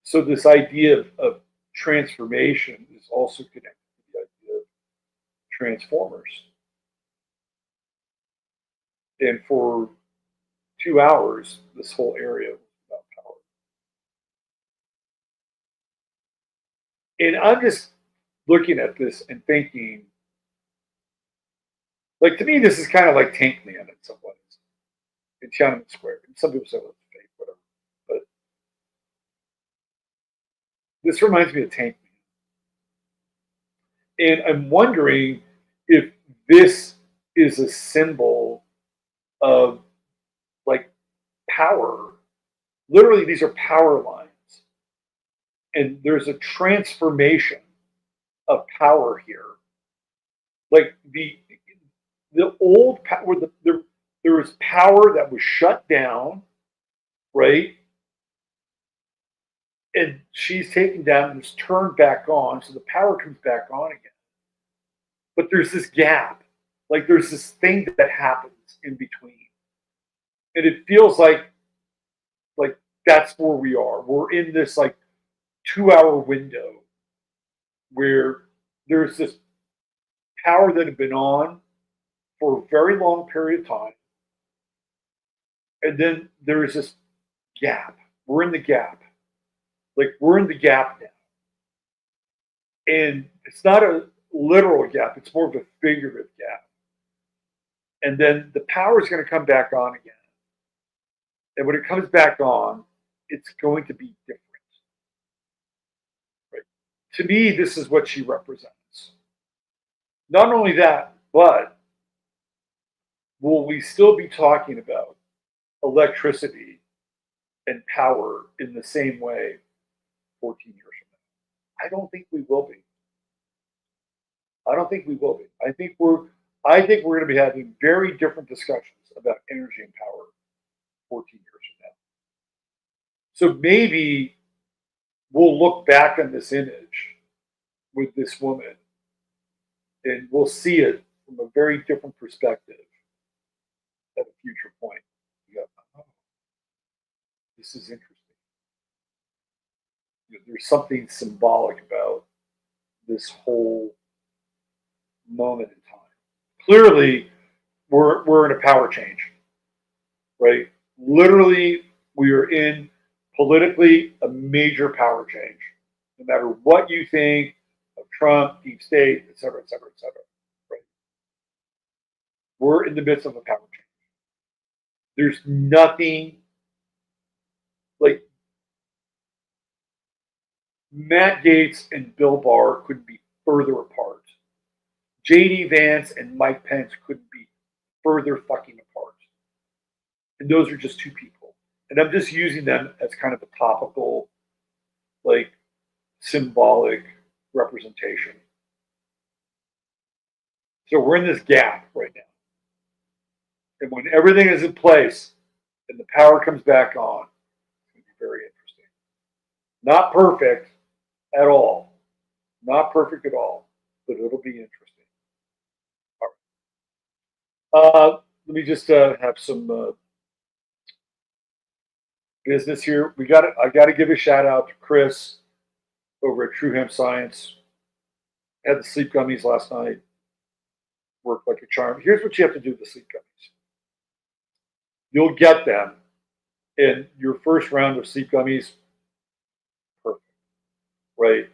So this idea of transformation is also connected to the idea of transformers. And for 2 hours, this whole area was about power. And I'm just looking at this and thinking, like, to me, this is kind of like Tank Man in some ways, in Tiananmen Square. And some people say, well, it's fake, whatever. But This reminds me of Tank Man. And I'm wondering if this is a symbol of like power. Literally, these are power lines. And there's a transformation of power here. Like the old power, there was power that was shut down, right? And she's taken down and it's turned back on, so the power comes back on again. But there's this gap, like there's this thing that happens in between, and it feels like that's where we are. We're in this like 2 hour window where there's this power that had been on for a very long period of time, and then there's this gap. We're in the gap, like we're in the gap now, and it's not a literal gap; it's more of a figurative gap. And then the power is going to come back on again. And when it comes back on, it's going to be different. Right? To me, this is what she represents. Not only that, but will we still be talking about electricity and power in the same way 14 years from now? I don't think we will be. I don't think we will be. I think we're going to be having very different discussions about energy and power 14 years from now. So maybe we'll look back on this image with this woman and we'll see it from a very different perspective at a future point. You go, oh, this is interesting. There's something symbolic about this whole moment in time. Clearly, we're in a power change, right? Literally, we are in politically a major power change. No matter what you think of Trump, deep state, et cetera, et cetera, et cetera, right? We're in the midst of a power change. There's nothing like Matt Gaetz and Bill Barr couldn't be further apart. JD Vance and Mike Pence couldn't be further fucking apart. And those are just two people. And I'm just using them as kind of a topical, like symbolic representation. So we're in this gap right now. And when everything is in place and the power comes back on, it's going to be very interesting. Not perfect at all. Not perfect at all, but it'll be interesting. All right. Let me just have some business here. I got to give a shout out to Chris over at True Hemp Science. Had the sleep gummies last night. Worked like a charm. Here's what you have to do with the sleep gummies. You'll get them in your first round of sleep gummies. Perfect. Right?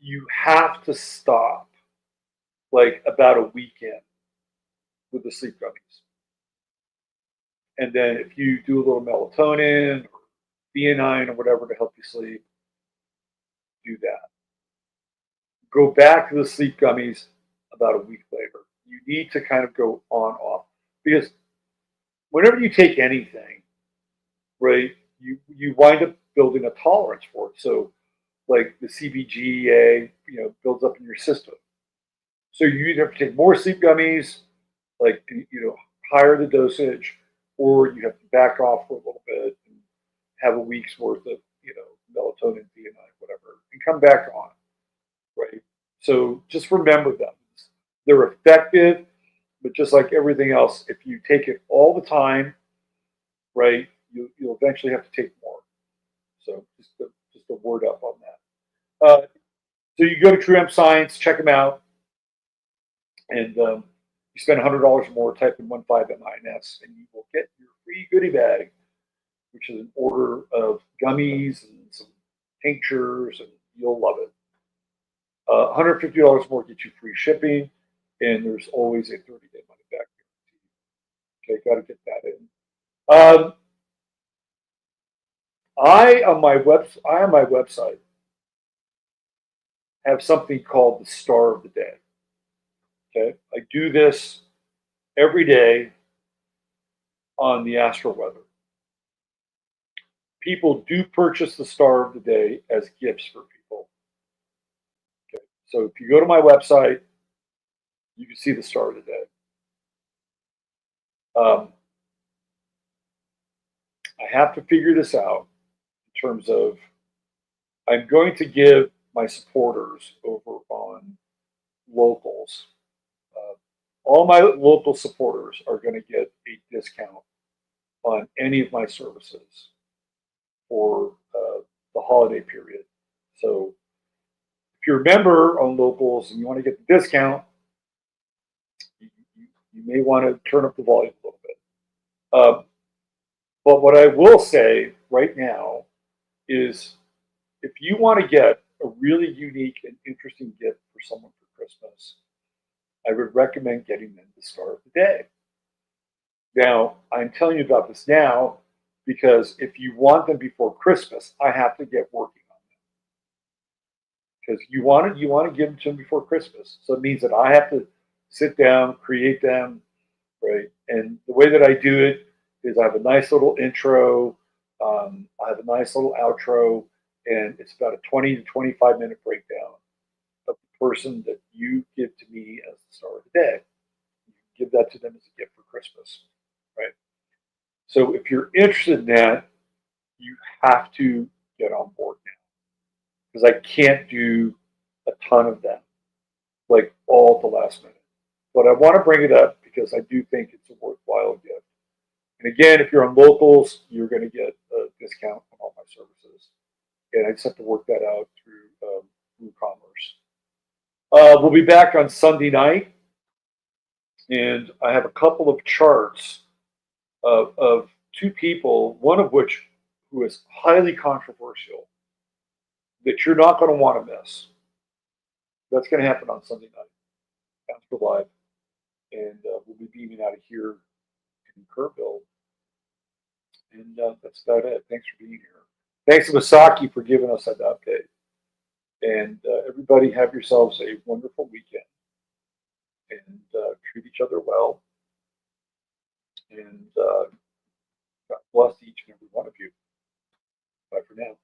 You have to stop like about a weekend with the sleep gummies. And then if you do a little melatonin or theanine or whatever to help you sleep, do that. Go back to the sleep gummies about a week later. You need to kind of go on off because whenever you take anything, right, you wind up building a tolerance for it. So like the CBGA, builds up in your system. So you either have to take more sleep gummies, like higher the dosage, or you have to back off for a little bit and have a week's worth of melatonin, theanine, whatever, and come back on, right? So just remember them. They're effective, but just like everything else, if you take it all the time, right, you'll eventually have to take more. So just a word up on that. So you go to True Hemp Science, check them out, and you spend $100 or more, type in 15MINS, and you will get your free goodie bag, which is an order of gummies and some tinctures, and you'll love it. $150 more gets you free shipping, and there's always a 30-day money back guarantee. Okay, got to get that in. I on my website have something called the Star of the Day. Okay, I do this every day on the astral weather. People do purchase the Star of the Day as gifts for people. Okay, so if you go to my website, you can see the Star of the Day. I have to figure this out in terms of I'm going to give my supporters over on locals. All my local supporters are going to get a discount on any of my services for the holiday period. So if you're a member on locals and you want to get the discount, you may want to turn up the volume a little bit. But what I will say right now is if you want to get a really unique and interesting gift for someone for Christmas, I would recommend getting them the Star of the Day. Now, I'm telling you about this now because if you want them before Christmas, I have to get working on them. Because you want to give them to them before Christmas. So it means that I have to sit down, create them, right? And the way that I do it is I have a nice little intro, I have a nice little outro, and it's about a 20 to 25-minute breakdown of the person that you give to me as the Star of the Day. You give that to them as a gift for Christmas, right? So if you're interested in that, you have to get on board now because I can't do a ton of them, like all at the last minute. But I want to bring it up because I do think it's a worthwhile gift. And again, if you're on locals, you're going to get a discount on all my services. And I just have to work that out through commerce. We'll be back on Sunday night, and I have a couple of charts of two people, one of which who is highly controversial that you're not going to want to miss. That's going to happen on Sunday night after live, and we'll be beaming out of here in Kerrville. And that's about it. Thanks for being here. Thanks to Masaki for giving us that update. And everybody have yourselves a wonderful weekend. And treat each other well. And God bless each and every one of you. Bye for now.